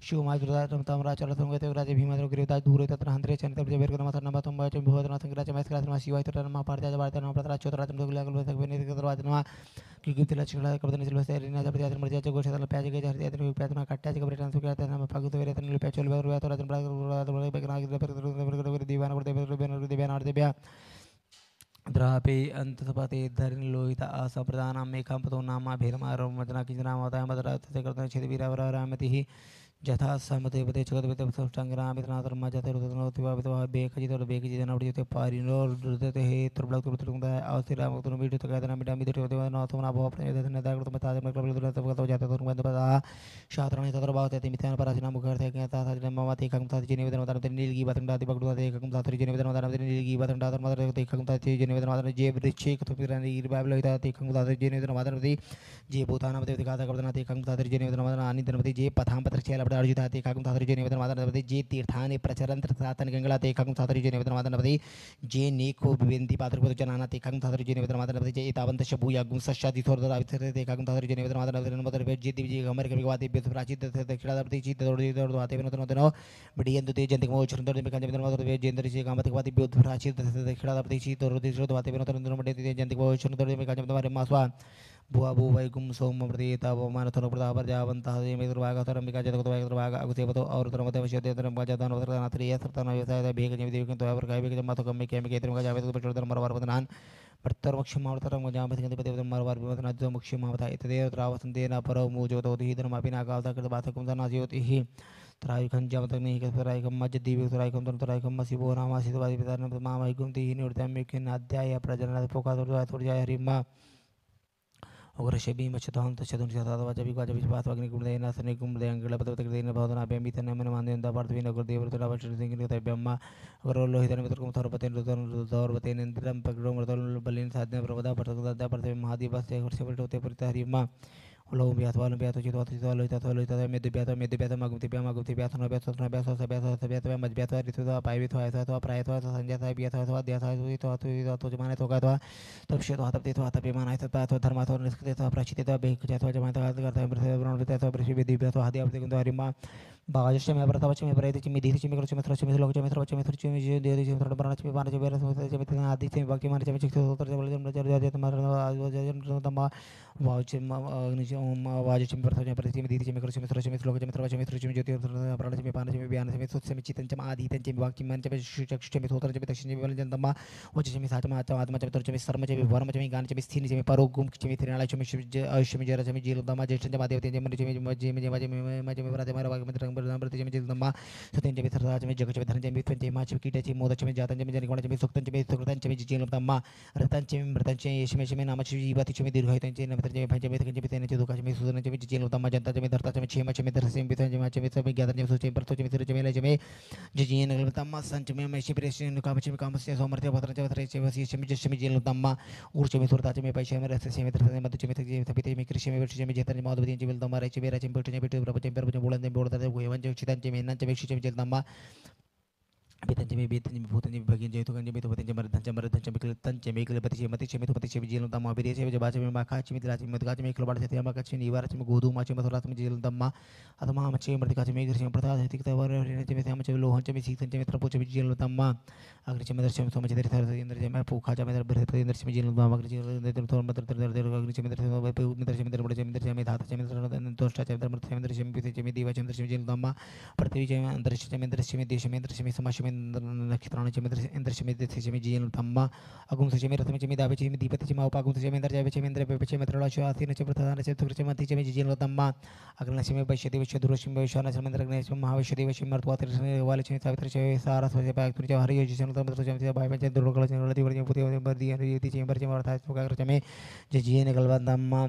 शिव मा जुदा तमरा चल तुंगे ते राजे भीमा ग्रीवता दूर तत्र हंत्रे चन तत्र बेर कर माथर नबा तुंबा च भोदना संग्रा च मैस मा शिवाय तत्र मा पारजा वार्ता न प्रतरा चोतरा तम दुगला गल तक बेने तत्र वादन की गिफ्तला चिला कबदन सिल्वा से रिना जब यात्र मर्जा च गोशा प्याज के जहर यात्र प्याज कट्टा च कबरे ट्रांसफर करता है पागु तो वेरे तन प्याज चल वर तो राजन बड़ा बेकना पर दीवाना पर देवन और देव्या द्रापे अंतसपते धरण लोहित असंप्रदान मेघापतो नामा भीरमा रोमजना किजना माता मदरा तसे करते छेद वीरावर रामति जथा समते पते जगत संग्राम इतना जते रुदनोतिवा बेखजित और बेखजित नवजित पारिनो रुदते हे तुरबलक तुरतुंदा अवसरा मक्तुन बीट तकदना मिटा मिट देवा नोतुना भव प्रयदन दागुत मता जम क्लब दुरत जाते तुरंग बंद पदा शास्त्रणी तत्र भावते मिथ्यान पराचना मुखर्थे ज्ञाता साजन ममते कमता जिनेवेदन मता नीलगी बतंडा दिबगुदा ते कमता तरि जिनेवेदन मता नीलगी बतंडा मता ते कमता जिनेवेदन मता जे वृक्षे कथुपिरानी इरबाबल होता ते कमता जिनेवेदन मता जे भूताना मते गाता कबदना ते कमता तरि जिनेवेदन मता अनिदन मते जे पथाम पत्र चेला अर्जुता ते काकुं सातरी जे निवेदन वादन जे तीर्थाने प्रचरंत सातन गंगला ते काकुं सातरी जे निवेदन वादन जे नेको विवेंती पात्र पद जनाना ते काकुं सातरी जे निवेदन वादन जे इतावंत शबुया गुं सशादी थोर अवितर ते काकुं सातरी जे निवेदन वादन मदर जे दिवजी गमर के वादे बेस प्राचित दक्षिणा दर्ति चित दौड़ी दौड़ वाते बिनो तनो बिडियन ते जंतिक मो चरंदर में कांजे बिनो वादन जेंदर जे कामत वादे बेस प्राचित दक्षिणा दर्ति चित दौड़ वाते बिनो तनो मडे ते जंतिक मो चरंदर में कांजे बिनो मासवा बुआ बु वैकुम सोम प्रदेता मान थोर प्रदापर जावंता हे मेदर भागा थोर मिका जत तो भागा भागा अगुसेवतो और तर मते वशते तर मजा दान वतर नात्रिय सरतन व्यवसाय बेग जे देव तो और काय बेग जमा तो कम के तर मगा जावे तो पेट्रोल तर मरवार बदनान प्रतर मुख्य मावतर मजा में के पते मरवार बदनान जो मुख्य मावता इतदे त्रावसन देना पर मुजो तो ही धर्म पिना गावता कर बात कुम तना ज्योति ही त्राय खन जम तक नहीं के त्राय कम मज दिव्य त्राय कम त्राय कम मसिबो नामा सिदवादी पिता मा वैकुम ती निवृत्ति में के अध्याय प्रजनन पोका तो जाय हरिमा और शबी मचतां तशदुन जतावा जबी का जबी बात वग्नि गुण देना सने गुण दे अंगल पद तक देना भावना बेमी तने मन मान देन दा पार्थ विन कर देवर तरा वचन सिंह के ब्रह्मा और लोहित ने मित्र को थरपते दौरपते निंद्रम पगड़ो मृदल बलिन साधने प्रवदा पटदा पड़ते महादेव से वर्ष पटोते परित हरिमा लो ब्याथवाल ब्याथो चितो चितो लोहित में दिव्यात मगुति ब्याथ न ब्याथ न ब्याथ स ब्याथ मज ब्याथ ऋतु पाई विथ ऐसा तो प्राय तो संजय था ब्याथ तो अध्याथ तो जमाने तो का तो तब से तो हाथ ते तो हाथ पे माना था तो धर्म तो निष्कृत तो प्राचित तो बेक तो जमाने तो करता है ब्रह्म वित तो पृथ्वी दिव्य तो हादि आपते तो हरिमा बाजश में प्रतापच में प्रयति चिमि धीति चिमि क्रच में थ्रच में लोक में थ्रच में थ्रच में जे दे दे थ्रच बरच में बारच बेर में आदि से बाकी मार में चिक तो तर जल जल मार आज तमा वाच अग्नि ओम वाजच में प्रतापच में प्रयति धीति चिमि क्रच में थ्रच में लोक में थ्रच में थ्रच में ज्योति प्राणच में पानच में व्यान में सुच में चितन च आदि तन च वाक्य मन च चक्षु में थोतर च दक्षिण में बल तमा वच में साच में आत्मा च तर च सर्म च वर्म च गान च स्थिन च परो गुम च में त्रिनाळ च में आयुष्य में जरा च में जील तमा ज्येष्ठ च देवते च मन च में मजे में मजे में प्राते मार वाग में रंग प्रति में जिल्दमा सतेन च में थरराज में जग च में धन च में वित्त च माच कीट च मोद च में जातन च में जनिकोण च में सुक्तन च में सुकृतन च में जील तमा रतन च में मृतन च यश में नाम च जीवति च में दीर्घायतन च नमतर च में भंज में च में तेन च दुखा च में सुदन च में जील तमा जनता च में धरता च में क्षेम च में धर से वित्त च में सब ज्ञातन च में सोच में परतो च में सिर च में ले च में जीन तमा संच में मैशी प्रेशन काम च में काम से सोमर्त्य भद्र च भद्र च वसी च में जश में जील तमा ऊर च में सुरता च में पैसे में रस च में धर से मत च में तपिते में कृषि में च में जेतन माधवती च में तमा रे च में च में पेट च में प्रपंच पर बोलन च बोलता च गोयवन च चितन च में नन च में च में जील तमा बेतन में भूतन में भगिन जयतो गंज में तो पतन मरधन मिकल तन च में पति च मति च में तो पति च में जील तमा बिरे च में जबाच में माखा च में दिला च में मदगा च में खलबाड़ च में कच निवार च में गोधु मा च में थोड़ा च में जील तमा अतमा मच में मृतिका च में घर च में प्रथा हित तवर च में हम च लोहन च में सीतन च में त्रपो च में जील तमा अग्नि च में दर्श में सोम च दर थर इंद्र च में पोखा च में दर बृहत इंद्र च में जील तमा अग्नि च में थोर मत दर अग्नि च में दर इंद्र च में दर बड़ च में दर च में धात च में दर दोष्टा च में दर च में दर च में पिते च में दीवा च में दर च में जील तमा पृथ्वी च में अंतरिक्ष च में दर च में देश में दर च में समाश में नक्षत्राण च में इंद्र च में दर च में जील तमा अगुम च में रथ में च में दावे च में दीपति च में उपागुम च में इंद्र च में इंद्र पे च में त्रला च आसीन च प्रधान च थुर च मति च में जील तमा अग्नि च में वैश्य देव च दुरश में वैश्वान च में अग्नि च में महावैश्य देव च में मर्तवा च वाले च में सावित्र च सारा च पाक च हरि च में तम च में भाई में च दुर्गल च लति वर च पुति वर दी रि च में बर च में अर्था च में जीन गलवा तमा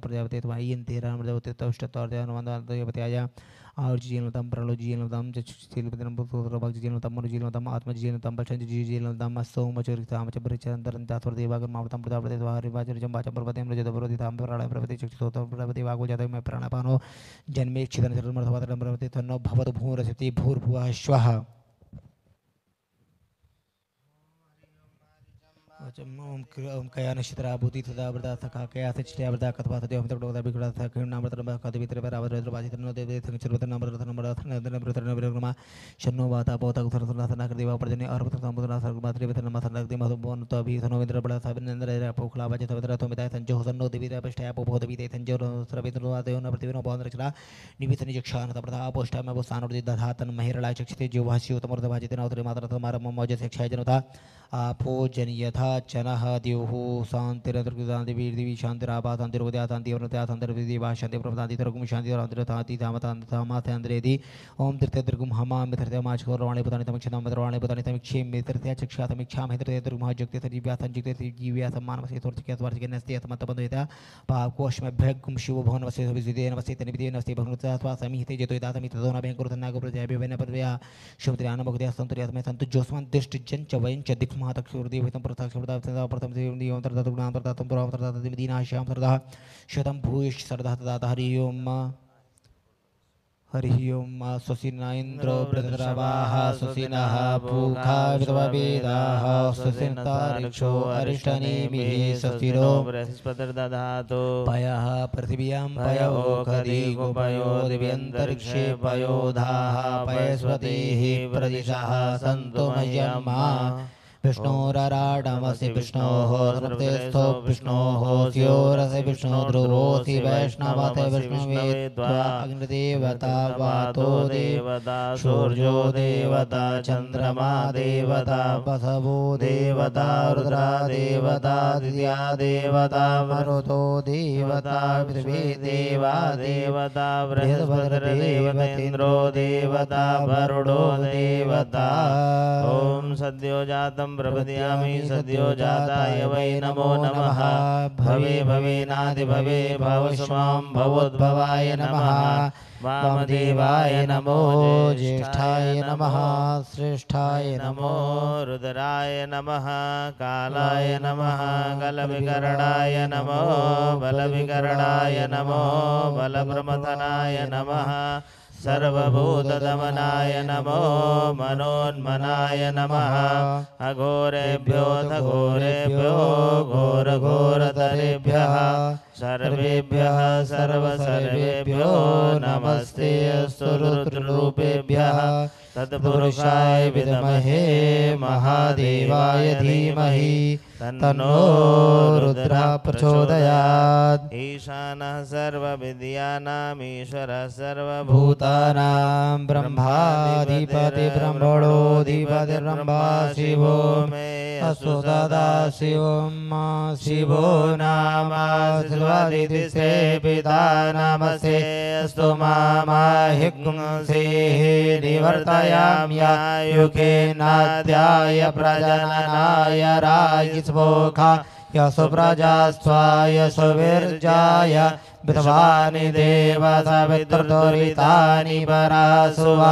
प्रजापति त्वयि रामदेवते तष्टतौर्यवत्याय आर्जीनतम प्रलोजीनतम चशीलपतिनम पुत्रभक्जीनतम मनुजीनतम आत्मजीनतम पचंजीनतम सोमचरिताम च परिचंदरंतास्वर्देवागम मावतम प्रजापति वाचरिजम वाचम प्रपतिम रजतप्रवतिताम प्राणाय प्रपति चक्षुतोतम प्रपति वागो जातः में प्राणापानो जन्मे क्षिदन चरमर्थवातरम प्रपति तन्नो भवतु भूरसति भूर्भुवः स्वः ओम कया नक्षत्रा भूति तदा वरदा सखा कया से चित्या वरदा कतवा सदे हम तक डोदा बिगड़ा था कि नाम रतन का दिवित्र पर आवर रद्र बाजी तनो देव संग चरवत नाम रतन बड़ा थन नदन प्रतन विक्रमा शन्नो वाता पोता कुथर सना कर देवा परजने अर्पत समुद्र सर्ग मात्रे वेतन मसन रक्ति मधु बोन तो अभी धनोवेंद्र बड़ा साबिन नंदर रे पोखला बाजे तवदर तो मिताय संजो हसन्नो देवीरा पष्टया पो बहुत बीते संजो सरवेंद्र वाते न प्रतिविनो पवन रचना निवितनि जक्षान तप्रदा पोष्टा में वो सानुर दधातन महिरला चक्षिते जो भाष्यो तमर्द बाजिते नवतरे मातर तमार मौज से क्षय जनता आपो जन यथा चनः द्युः शांतिरदृगदान्ति वीर्दिवि शांतिरापा शांतिरोदया शांतिवृत्या शांतिर्विदिवा शांति प्रपदान्ति तरगुम शांतिरान्तिरताति धामतान्तामाथेन्द्रेति ओम तृतीयदृगुम हमामि तृतीयमाचकोरवाणि पुतानि तमिक्षतां मद्रवाणि पुतानि तमिक्षेमि तृतीया चक्षा तमिक्षामि तृतीयदृगुमः जुक्ते तजीव्या संजुक्ते जीव्या सम्मानवसे तोर्चिके स्वार्चिके नस्ति यतमतबन्धुयता पापकोशमभ्यगुम शिवो भवनवसे विद्युतेन वसे तनिविदेन वसे भवनता स्वा समिहिते जेतोयता समिततो न भेंकुरतनागो प्रजाभ्यवेन पदव्या शुभत्र्यानमगुद्या सन्तुर्यात्मे सन्तु जोस्मन् दुष्ट जन च वयं च दिक् महातक्षुर्देवहितं प्रथक्षुर्दावतदा प्रथम देवं तर्दगुणां तर्दातं पुरां तर्दातं दिमदीनाश्यां तर्दा शतं भूयिष्ठ सर्दा तदा हरि ओम स्वसिना इन्द्रो बृहद्रवाः स्वसिनः पूखा विद्ववेदाः स्वसिन्तारिक्षो अरिष्टनेमिः स्वस्तिरो बृहस्पतिर्दधातु पयः पृथिव्यां पयोखदि गोपयो दिव्यन्तरिक्षे पयोधाः पयस्वतीः प्रदिशः सन्तु मह्यन्मा विष्णोराडामसि विष्णोः तृप्तेस्थो विष्णोः स्योरसि विष्णु ध्रुवोऽसि वैष्णवते विष्णुवेद्वा अग्निदेवता वातो देवता सूर्यो देवता चन्द्रमा देवता वसवो देवता रुद्रा देवता दित्या देवता मरुतो देवता पृथ्वी देवा देवता बृहस्पतिर्देवतेन्द्रो देवता वरुणो देवता ओम सद्यो जातम् प्रपद्यामि सद्यो जाताय वै नमो नमः भवे भवेनादि भवे भवस्मां भवोद्भवाय नमः वामदेवाय नमो ज्येष्ठाय नमः श्रेष्ठाय नमो रुद्राय नमः कालाय नमः कलविकरणाय नमो बलविकरणाय नमो बलप्रमथनाय नमः सर्वभूतदमनाय नमो मनोन्मनाय नमः अघोरेभ्यो घोरेभ्यो घोरघोरतरेभ्यः सर्वेभ्यः सर्वसर्वेभ्यो नमस्ते अस्तु रुद्ररूपेभ्यः तत्पुरुषाय विद्महे महादेवाय धीमहि तन्नो रुद्रः प्रचोदयात् ईशानः सर्वविद्यानाम् ईश्वरः सर्वभूतानां ब्रह्माधिपति ब्रह्मणोऽधिपति ब्रह्मा शिवो मे अस्तु सदा शिवं शिवो नाम शिवादितिसे पिता नमस्ते अस्तु मामाहिंसेः निवर्तयाम्यायुके नाद्याय प्रजननाय राजस्वोखा यशो प्रजास्त्वाय सुविर्जाय विद्वानि देव सवितुर्दुरितानि परासुव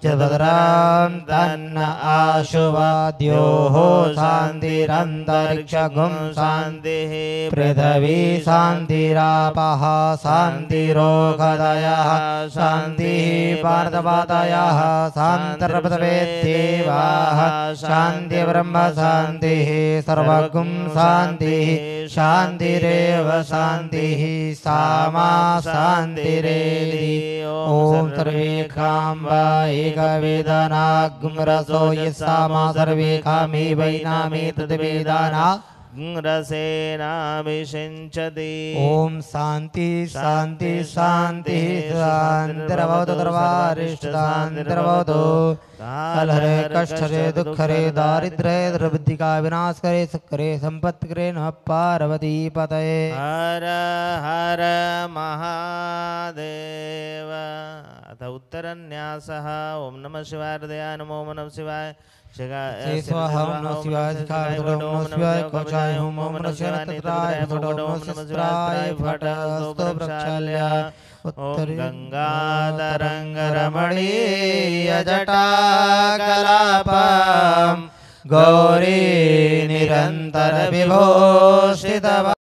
चिद्भद्रं तन्न आशुवाद्योः शान्तिरन्तरिक्षगुं शान्तिः पृथिवी शान्तिरापः शान्तिरोगदयः शान्तिः पार्थपातयः शान्तिर्पृथिवेदेवाः शान्तिर्ब्रह्म शान्तिः सर्वगुं शान्तिः शान्तिरेव शान्तिः सामा शान्तिरेधि ॐ सर्वे काम्बा एकवेदनाग्रसो यस्सामा सर्वे कामे वैनामे तद्वेदाना रसेनाभिषिञ्चति ॐ शान्ति शान्ति शान्ति शान्तिर्भवतु सर्वारिष्टशान्तिर्भवतु कलहरे कष्टरे दुःखरे दारिद्र्ये दुर्बुद्धिका विनाश करे सुखरे संपत्ति करे नमः पार्वती पतये हर हर महादेव। अथ उत्तरन्यासः ओम नमः शिवाय हृदयाय नमो नमः शिवाय स्वाहा ओम नमः शिवाय शिखाय ओम नमः शिवाय कवचाय ओम नमः शिवाय तत्राय ओम नमः शिवाय फट स्तो प्रक्षाल्य ओम गंगाधरंगरमणीय जटा कलापम गौरी निरंतर विभूषितवा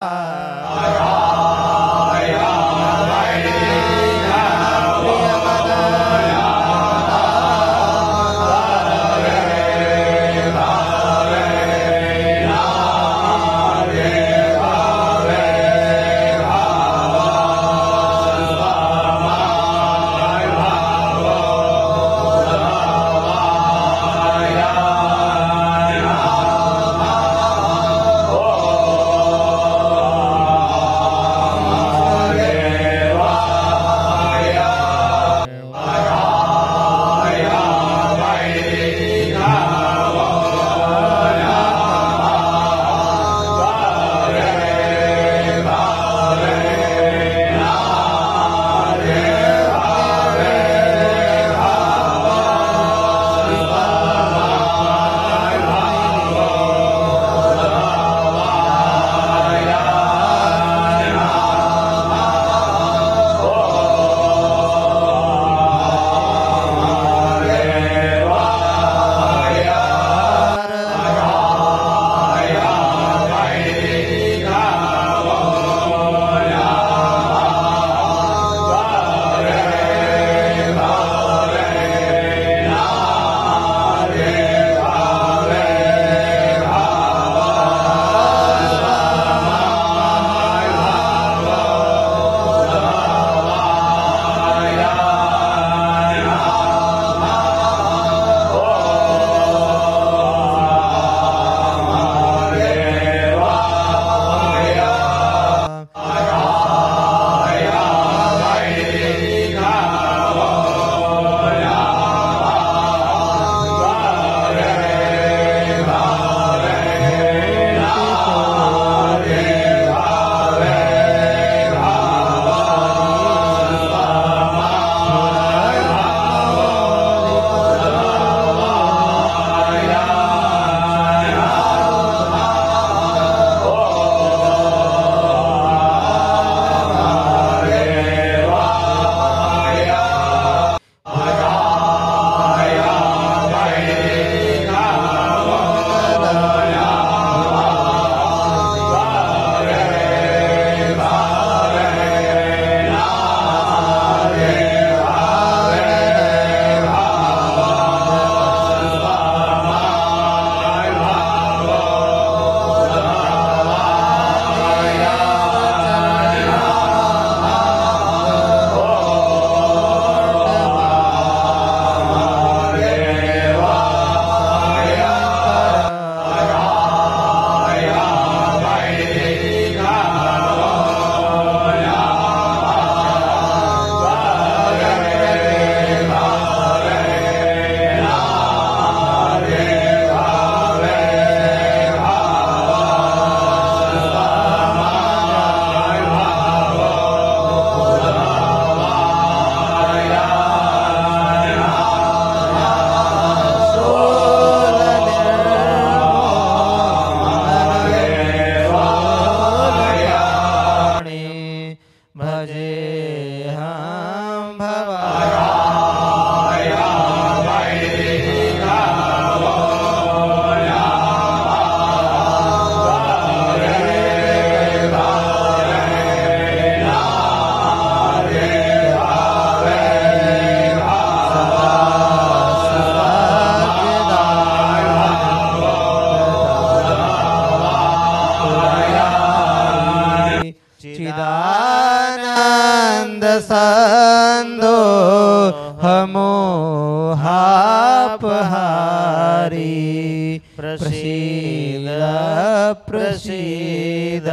प्रसीद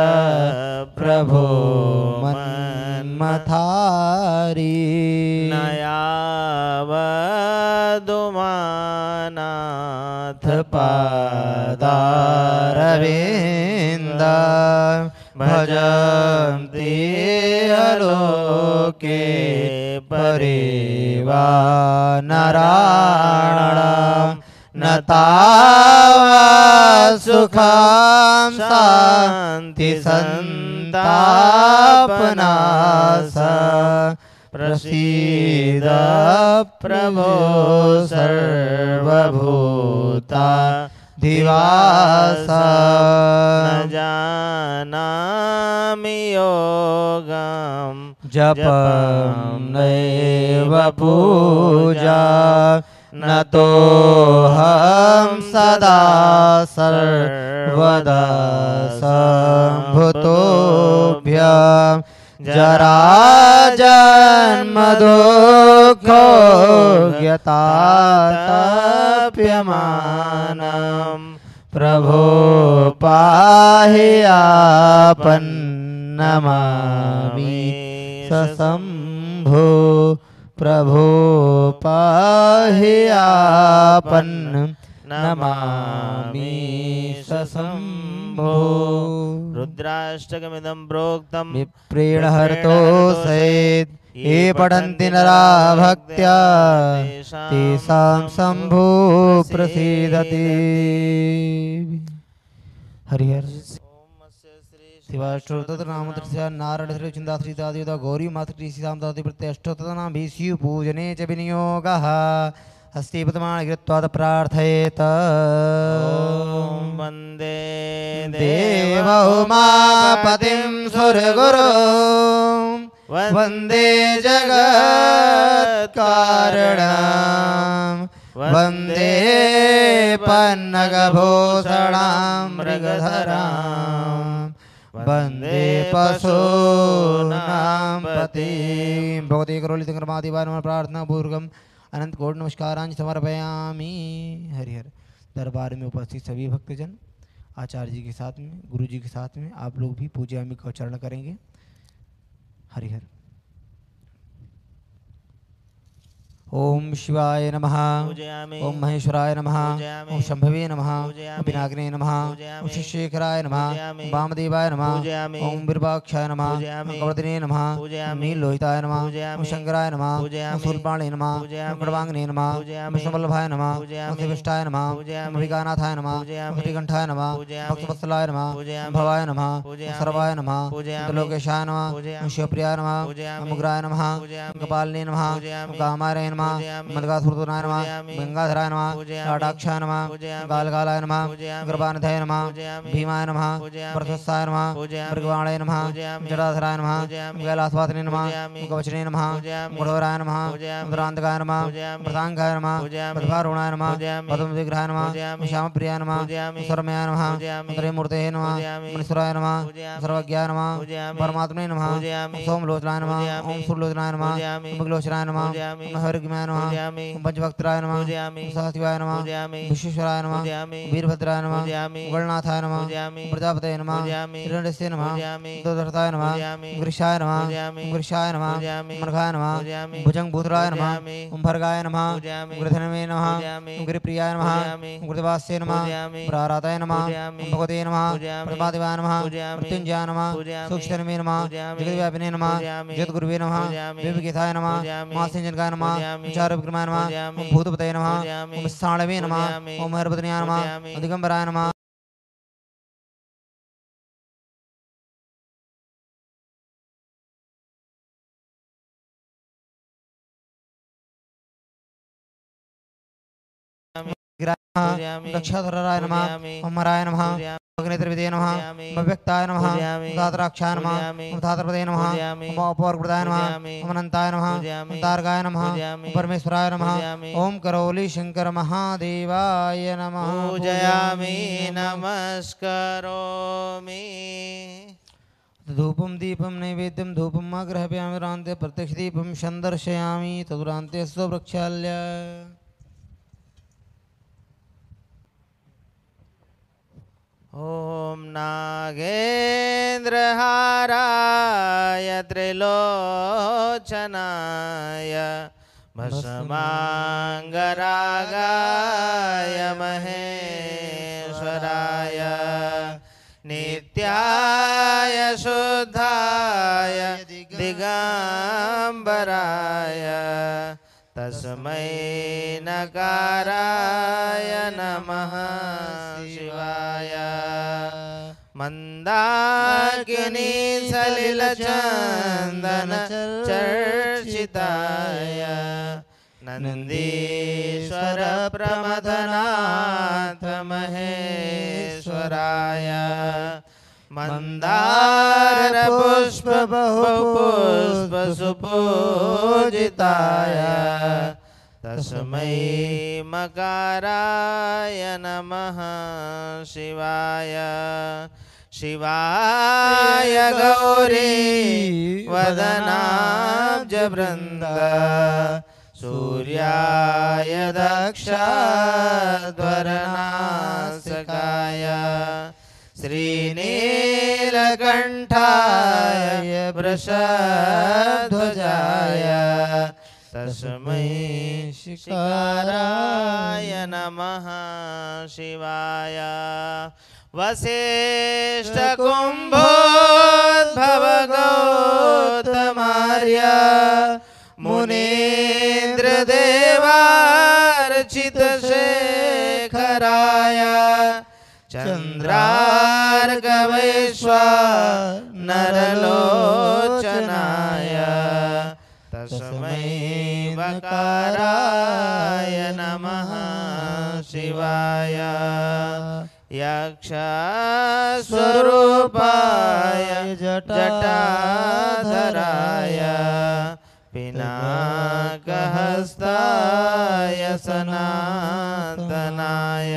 प्रभो मन्मथारी नयावदुमानाथ पादारविन्द भजन्ति अलोके परेवा नराणाम् न तावा सुखं शान्ति सन्तापनाश प्रसीद प्रभो सर्वभूता दिवास न जानामि योगं जपं नैव पूजा न तो हम सदा सर्वदा संभूतोभ्यं जरा जन्म दुःखो ज्ञाताप्यमानं प्रभो पाहि आपन्नमामि सशम्भो प्रभो पाहि आपन्नमामि सशम्भो रुद्राष्टकमिदं प्रोक्तं विप्रेण हरतो सहित ये पठन्ति नरा भक्त्या तेषां शम्भो प्रसीदति हरिहर शिवाष्टोत्तर नाम तस्य नारायण श्री चिंता श्री दादिदा गौरी मातृ श्री राम दादि प्रत्यष्टोत्तर नाम भीष्यु पूजने च विनियोगः हस्ते पद्माणि कृत्वा प्रार्थयेत ॐ वन्दे देव उमापतिं सुरगुरुं वन्दे जगत्कारणं वन्दे पन्नगभूषणां मृगधरां वन्दे पशूनां पतिं भगवते करोलितङ्करमादिवारं प्रार्थना पूर्वकम् अनंत कोटि नमस्कारांजलि समर्पयामि। हरिहर दरबार में उपस्थित सभी भक्तजन आचार्य जी के साथ में गुरु जी के साथ में आप लोग भी पूज्यामि का उच्चारण करेंगे। हरिहर ओम शिवाय नमः, ओम महेश्वराय नमः, ओम शंभवे नमः, ओम पिनाकिने नमः, ओम शिवशेखराय नमः, ओम वामदेवाय नमः, ओम विरूपाक्षाय नमः, ओम कवर्धने नमः, ओम नीललोहिताय नमः, ओम शंकराय नमः, ओम शूलपाणे नमः, ओम खड्वांगने नमः, ओम विष्णुवल्लभाय नमः, ओम शिविष्टाय नमः, ओम विकानाथाय नमः, ओम श्रीकंठाय नमः, भक्तवत्सलाय नमः, ओम भवाय नमः, ओम सर्वाय नमः, ओम त्रिलोकेशाय नमः, ओम शिवप्रियाय नमः, ओम उग्राय नमः, ओम कपालिने नमः, ओम कामाय नमः, मदगासुरनाय नमः, गंगाधराय नमः, लाटाक्षाय नमः, गालगालाय नमः, गर्भानधाय नमः, भीमाय नमः, प्रथस्साय नमः, मृगवाणाय नमः, जटाधराय नमः, कैलासवासिने नमः, कवचने नमः, गुणवराय नमः, उदरान्तकाय नमः, प्रतांगाय नमः, पद्मारुणाय नमः, पद्मविग्रहाय नमः, श्यामप्रियाय नमः, सर्वमयाय नमः, त्रयमूर्तये नमः, मनीश्वराय नमः, सर्वज्ञाय नमः, परमात्मने नमः, सोमलोचनाय नमः, ओम सूर्यलोचनाय नमः, मृगलोचनाय नमः, हरिग्माय नमः, पंचभक्तराय नमः, सहशिवाय नमः, विश्वेश्वराय नमः, वीरभद्राय नमः, गणनाथाय नमः, प्रजापतये नमः, हिरण्यस्य नमः, दोधर्ताय नमः, वृषाय नमः, वृषाय नमः, मर्घाय नमः, भुजंगभूतराय नमः, भर्गाय नमः, गृधनवे नमः, गृप्रियाय नमः, गृधवास्य नमः, प्राराताय नमः, भगवते नमः, प्रभादेवाय नमः, मृत्युंजयाय नमः, सूक्ष्मवे नमः, जगद्व्यापिने नमः, जगद्गुरुवे नमः, विवेकिताय नमः, महासिंजनकाय नमः, चारुविक्रमाय नमः, ओम भूतपतये नमः, ओम साणवे नमः, ओम हरपत्न्याय नमः, दिगंबराय नमः, दक्षाधराय नमः, ओम हराय नमः, अग्नेत्रविदे नमः, व्यक्ताय नमः, धातराक्षाय नमः, धातरपदे नमः, अपौर्कृताय नमः, अनंताय नमः, तारकाय नमः, परमेश्वराय नमः, ओम करौली शंकर महादेवाय नमः। पूजयामि नमस्करोमि। धूपं दीपं नैवेद्यं धूपं आग्रहयामि रान्ते प्रत्यक्षदीपं सन्दर्शयामि तदुरान्ते स्वप्रक्षाल्य। ॐ नागेन्द्रहाराय त्रिलोचनाय भस्माङ्गरागाय महेश्वराय नित्याय शुद्धाय दिगम्बराय तस्मै नकाराय नमः शिवाय मंदाकिनी सलिलचन्दन चर्चिताय नन्दीश्वर प्रमथनाथ महेश्वराय मंदार पुष्प बहुपुष्प सुपूजिताय तस्मै मकाराय नमः शिवाय शिवाय गौरी वदनाब्जवृन्द सूर्याय दक्षाध्वरनासिकाय श्रीनीलकण्ठाय वृषध्वजाय तस्मै शिकाराय नमः शिवाय वसिष्ठकुम्भोद्भवगौतमार्य मुनीन्द्रदेवार्चितशेखराय चन्द्रार्कवैश्वानरलोचनाय तस्मै वकाराय नमः शिवाय यक्षस्वरूपाय जटाधराय पिनाकहस्ताय सनातनाय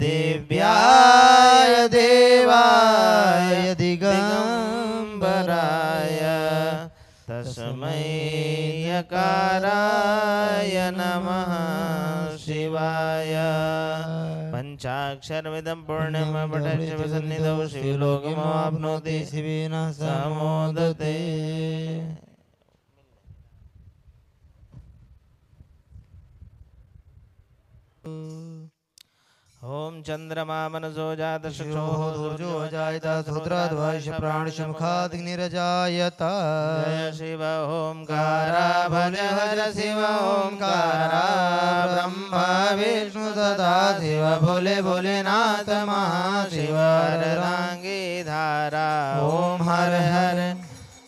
दिव्याय देवाय दिगम्बराय तस्मै यकाराय नमः शिवाय पंचाक्षरमिदं पूर्णमपठस्य विसन्निधौ शिवलोकमाप्नोति शिवेन समोदते। ओम चंद्रमा मनसो जात चक्षुः दूर्जो जायत सूत्राद्वैष प्राणशमुखाग्निरजायत जय शिव ओंकारा भज हर शिव ओंकारा ब्रह्मा विष्णु सदा शिव भोले भोलेनाथ महाशिव रांगी धारा ओम हर हर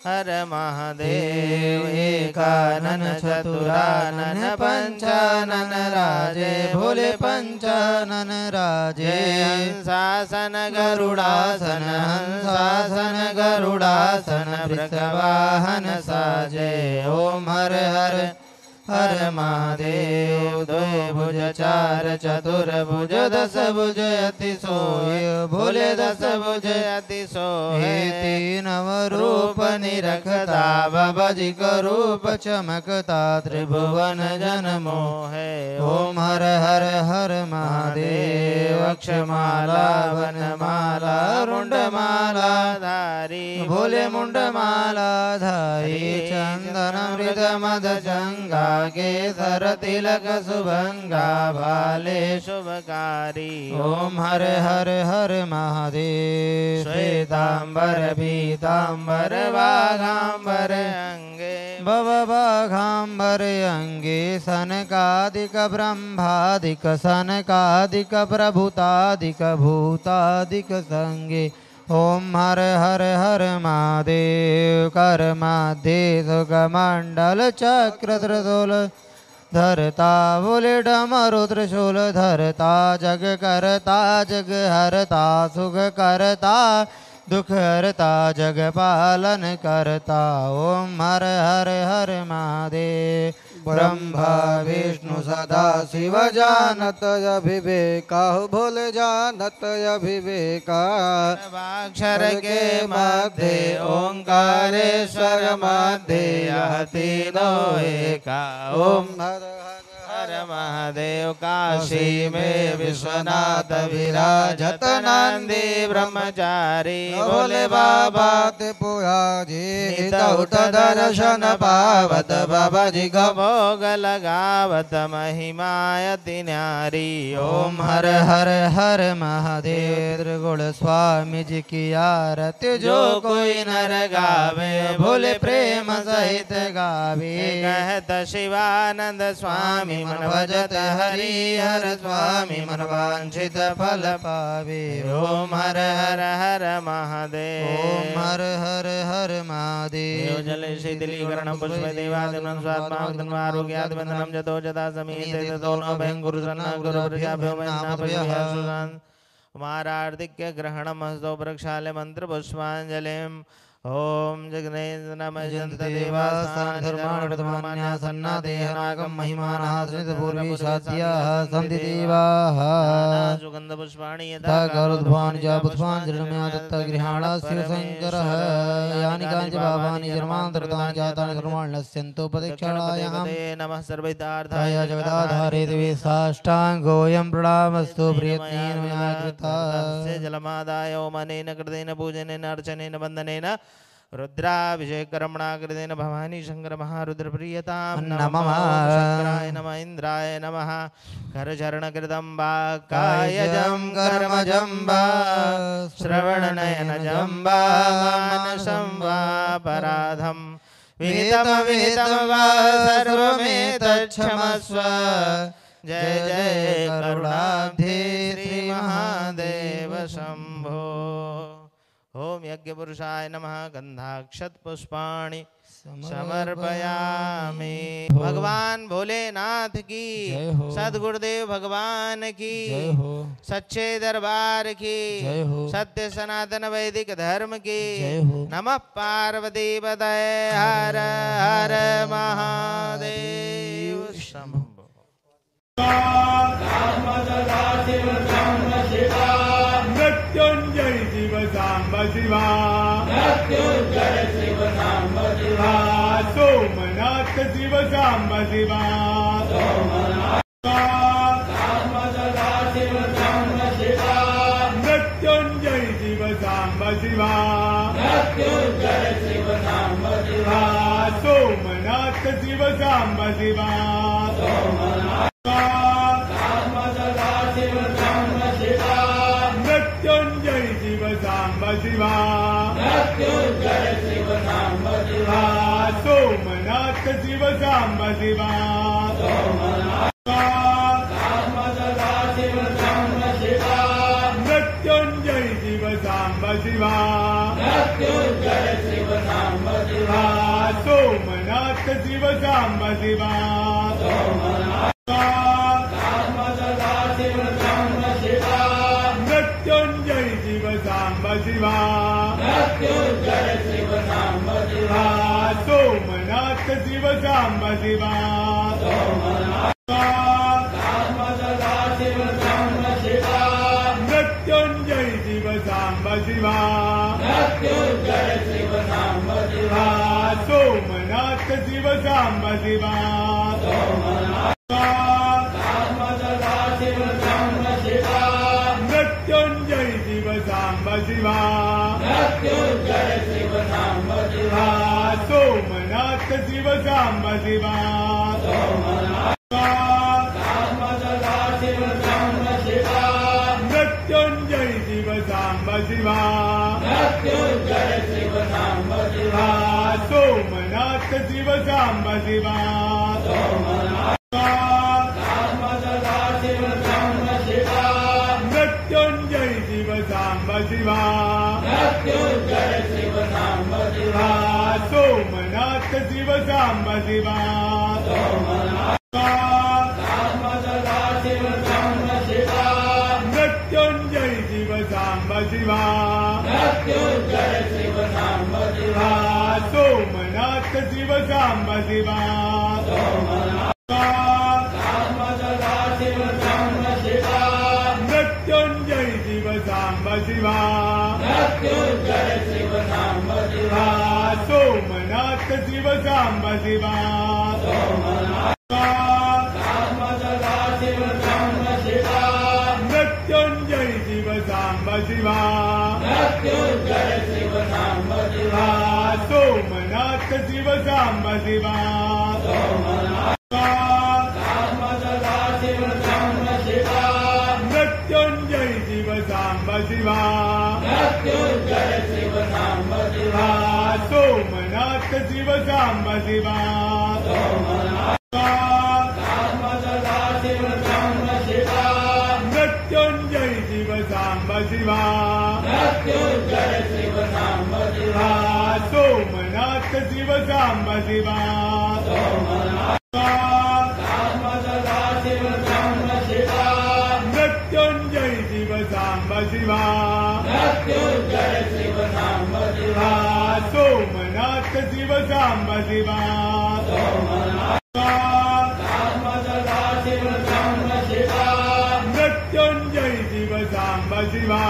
हर महादेव एकानन चतुरानन पंचानन राजे भोले पंचानन राजे हंसासन गरुड़ासन हंसासन गरुड़ासन वृषवाहन साजे ओम हर हर हर महादेव द्वै भुज चार चतुर्भुज दस भुज अति सोय भोले दस भुज अति सोय तीन रूप निरखता बजिक रूप चमकता त्रिभुवन जन मोहे ओम हर हर हर महादेव अक्षमाला वनमाला मुंडमाला धारी भोले मुंडमाला धारी चंदन मृद मद जंगा केसर तिलक सुभंगा भाले शुभकारी ओम हर हर हर महादेव श्वेतांबर पीतांबर वाघांबर अंगे भव वाघांबर अंगे सनकादिक ब्रह्मादिक सनकादिक प्रभुतादिक भूतादिक संगे ओम हर हर हर महादेव कर माध्ये सुखमंडल चक्र त्रिशूल धरता बोले डमरु त्रिशूल धरता जग करता जग हरता सुख करता दुख हरता जग पालन करता ओम हर हर हर महादेव ब्रह्मा विष्णु सदा शिव जानत अभिवेका भोले जानत अभिवेका अक्षर के मध्य ओंकारेश्वर मध्य तीनों एका ओम हर हर महादेव काशी में विश्वनाथ विराजत नंदी ब्रह्मचारी भोले बाबा ते पोया जी उठ दर्शन पावत बाबा जी का भोग लगावत महिमायति न्यारी। ओम हर हर हर महादेव त्रिगुण स्वामी जी की आरती जो कोई नर गावे भोले प्रेम सहित गावे। कहत शिवानंद स्वामी मन भजत हरि हर स्वामी मन वांछित फल पावे। ओम हर हर हर महादेव। ओम हर हर हर महादेव। जल शीतलीकरण पुष्प देवादिनं स्वात्मावदनं आरोग्यादिबंधनं जतो जदा समीते ततो न भयं गुरुसन्ना गुरुवर्याभ्यो मन्नाभ्यः कुमारार्तिक्य ग्रहणम् हस्तो प्रक्षाल्य मंत्र पुष्पांजलिम्। ओम जगन्नाथ नमः जन्त देवास्तान धर्मान् प्रथमान्या सन्ना देहनागम महिमानः सनित पूर्वी साध्याः सन्ति देवाः। सुगंध पुष्पाणि यथा गरुद्भान् जाबुद्भान् जन्मया दत्त गृहाणा शिवशङ्करः यानि काञ्च पापानि जन्मान्तरतानि जातानि कर्माणि नश्यन्तो प्रदक्षिणायां नमः सर्वैतार्थाय जगदाधारे दिवे साष्टाङ्गोऽयं प्रणामस्तु प्रयत्नेन मया कृतः। जलमादाय ओमनेन कृतेन पूजनेन अर्चनेन वन्दनेन रुद्राभिषेकर्मणा कृतेन भवानी शंकर महारुद्र प्रियतां नमः। शंकराय नमः इंद्राय नमः। करचरणकृतं वा कायजं कर्मजं वा श्रवणनयनजं वा मानसं वा पराधं विहितं वा सर्वमेतच्छमस्व। जय जय करुणाब्धे श्री महादेव शंभो। ओम यज्ञ पुरुषाय नमः। गंधाक्षत पुष्पाणि समर्पयामि। भगवान भोलेनाथ की, सद्गुरुदेव भगवान की, सच्चे दरबार की, सत्य सनातन वैदिक धर्म की। नमः पार्वती पतये हर हर महादेव शंभो। मृत्युंजय शिव सांब शिवा। मृत्युंजय शिव सांब शिवा। सोमनाथ शिव सांब शिवा। मृत्युंजय शिव सांब शिवा। मृत्युंजय शिव सांब शिवा। सोमनाथ शिव सांब शिवा। मृत्युंजय शिव सांब शिवा। मृत्युंजय शिव सांब शिवा। सोमनाथ शिव सांब शिवा। मृत्युंजय शिव सांब शिवा। मृत्युंजय शिव सांब शिवा। सोमनाथ शिव सांब शिवा। मृत्युंजय शिव सांब शिवा। मृत्युंजय शिव सांब शिवा। सोमनाथ शिव सांब शिवा। मृत्युंजय शिव सांब शिवा। मृत्युंजय शिव सांब शिवा। सोमनाथ शिव सांब शिवा। मृत्युंजय शिव सांब शिवा। मृत्युंजय शिव सांब शिवा। सोमनाथ शिव सांब शिवा। मृत्युंजय शिव सांब शिवा। मृत्युंजय शिव सांब शिवा। सोमनाथ शिव सांब शिवा। मृत्युंजय शिव सांब शिवा। मृत्युंजय शिव सांब शिवा। सोमनाथ शिव सांब शिवा। मृत्युंजय शिव सांब शिवा। मृत्युंजय शिव सांब शिवा। सोमनाथ शिव सांब शिवा। मृत्युंजय शिव सांब शिवा। मृत्युंजय शिव सांब शिवा। सोमनाथ शिव सांब शिवा। सोमनाथ शिव सांब शिवा मृत्युंजय शिव सांब शिवा सोमनाथ शिव सांब शिवा मृत्युंजय शिव सांब शिवा सोमनाथ शिव सांब शिवा मृत्युंजय शिव सांब शिवा सोमनाथ शिव सांब शिवा मृत्युंजय शिव सांब शिवा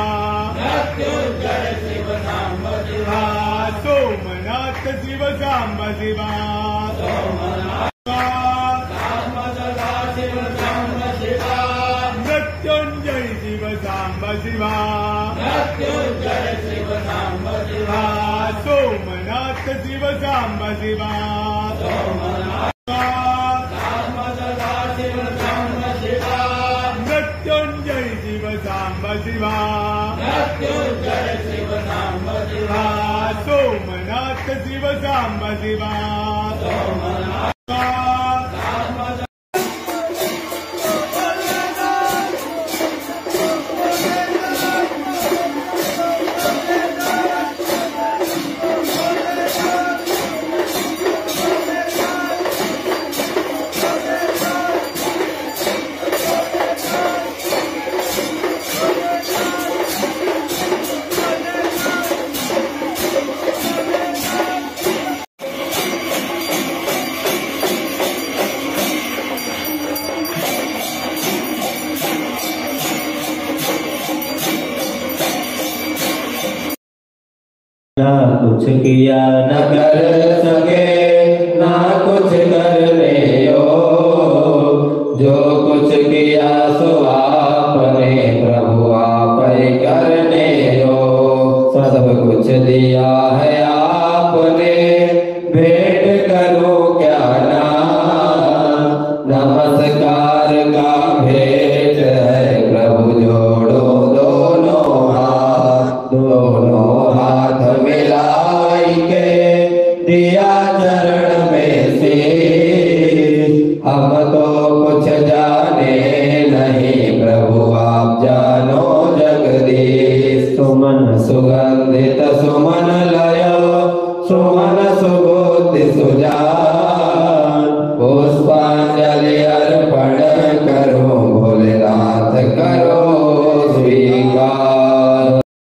सोमनाथ शिव सांब शिवा मृत्युंजय शिव सांब शिवा सोमनाथ शिव सांब शिवा मृत्युंजय शिव सांब शिवा सोमनाथ शिव सांब शिवा ना कुछ किया न कर सके ना कुछ करने हो, जो कुछ किया सो आपने प्रभु आप ही करने हो। सब कुछ दिया है आपने भेंट करो क्या ना, नमस्कार का भेंट है प्रभु जोड़ो दोनों हाथ मिलाई के दिया चरण में से। हम तो कुछ जाने नहीं प्रभु आप जानो जगदीश। सुमन सुगंधित सुमन लयो सुमन सुबोधि सुजान, पुष्पांजलि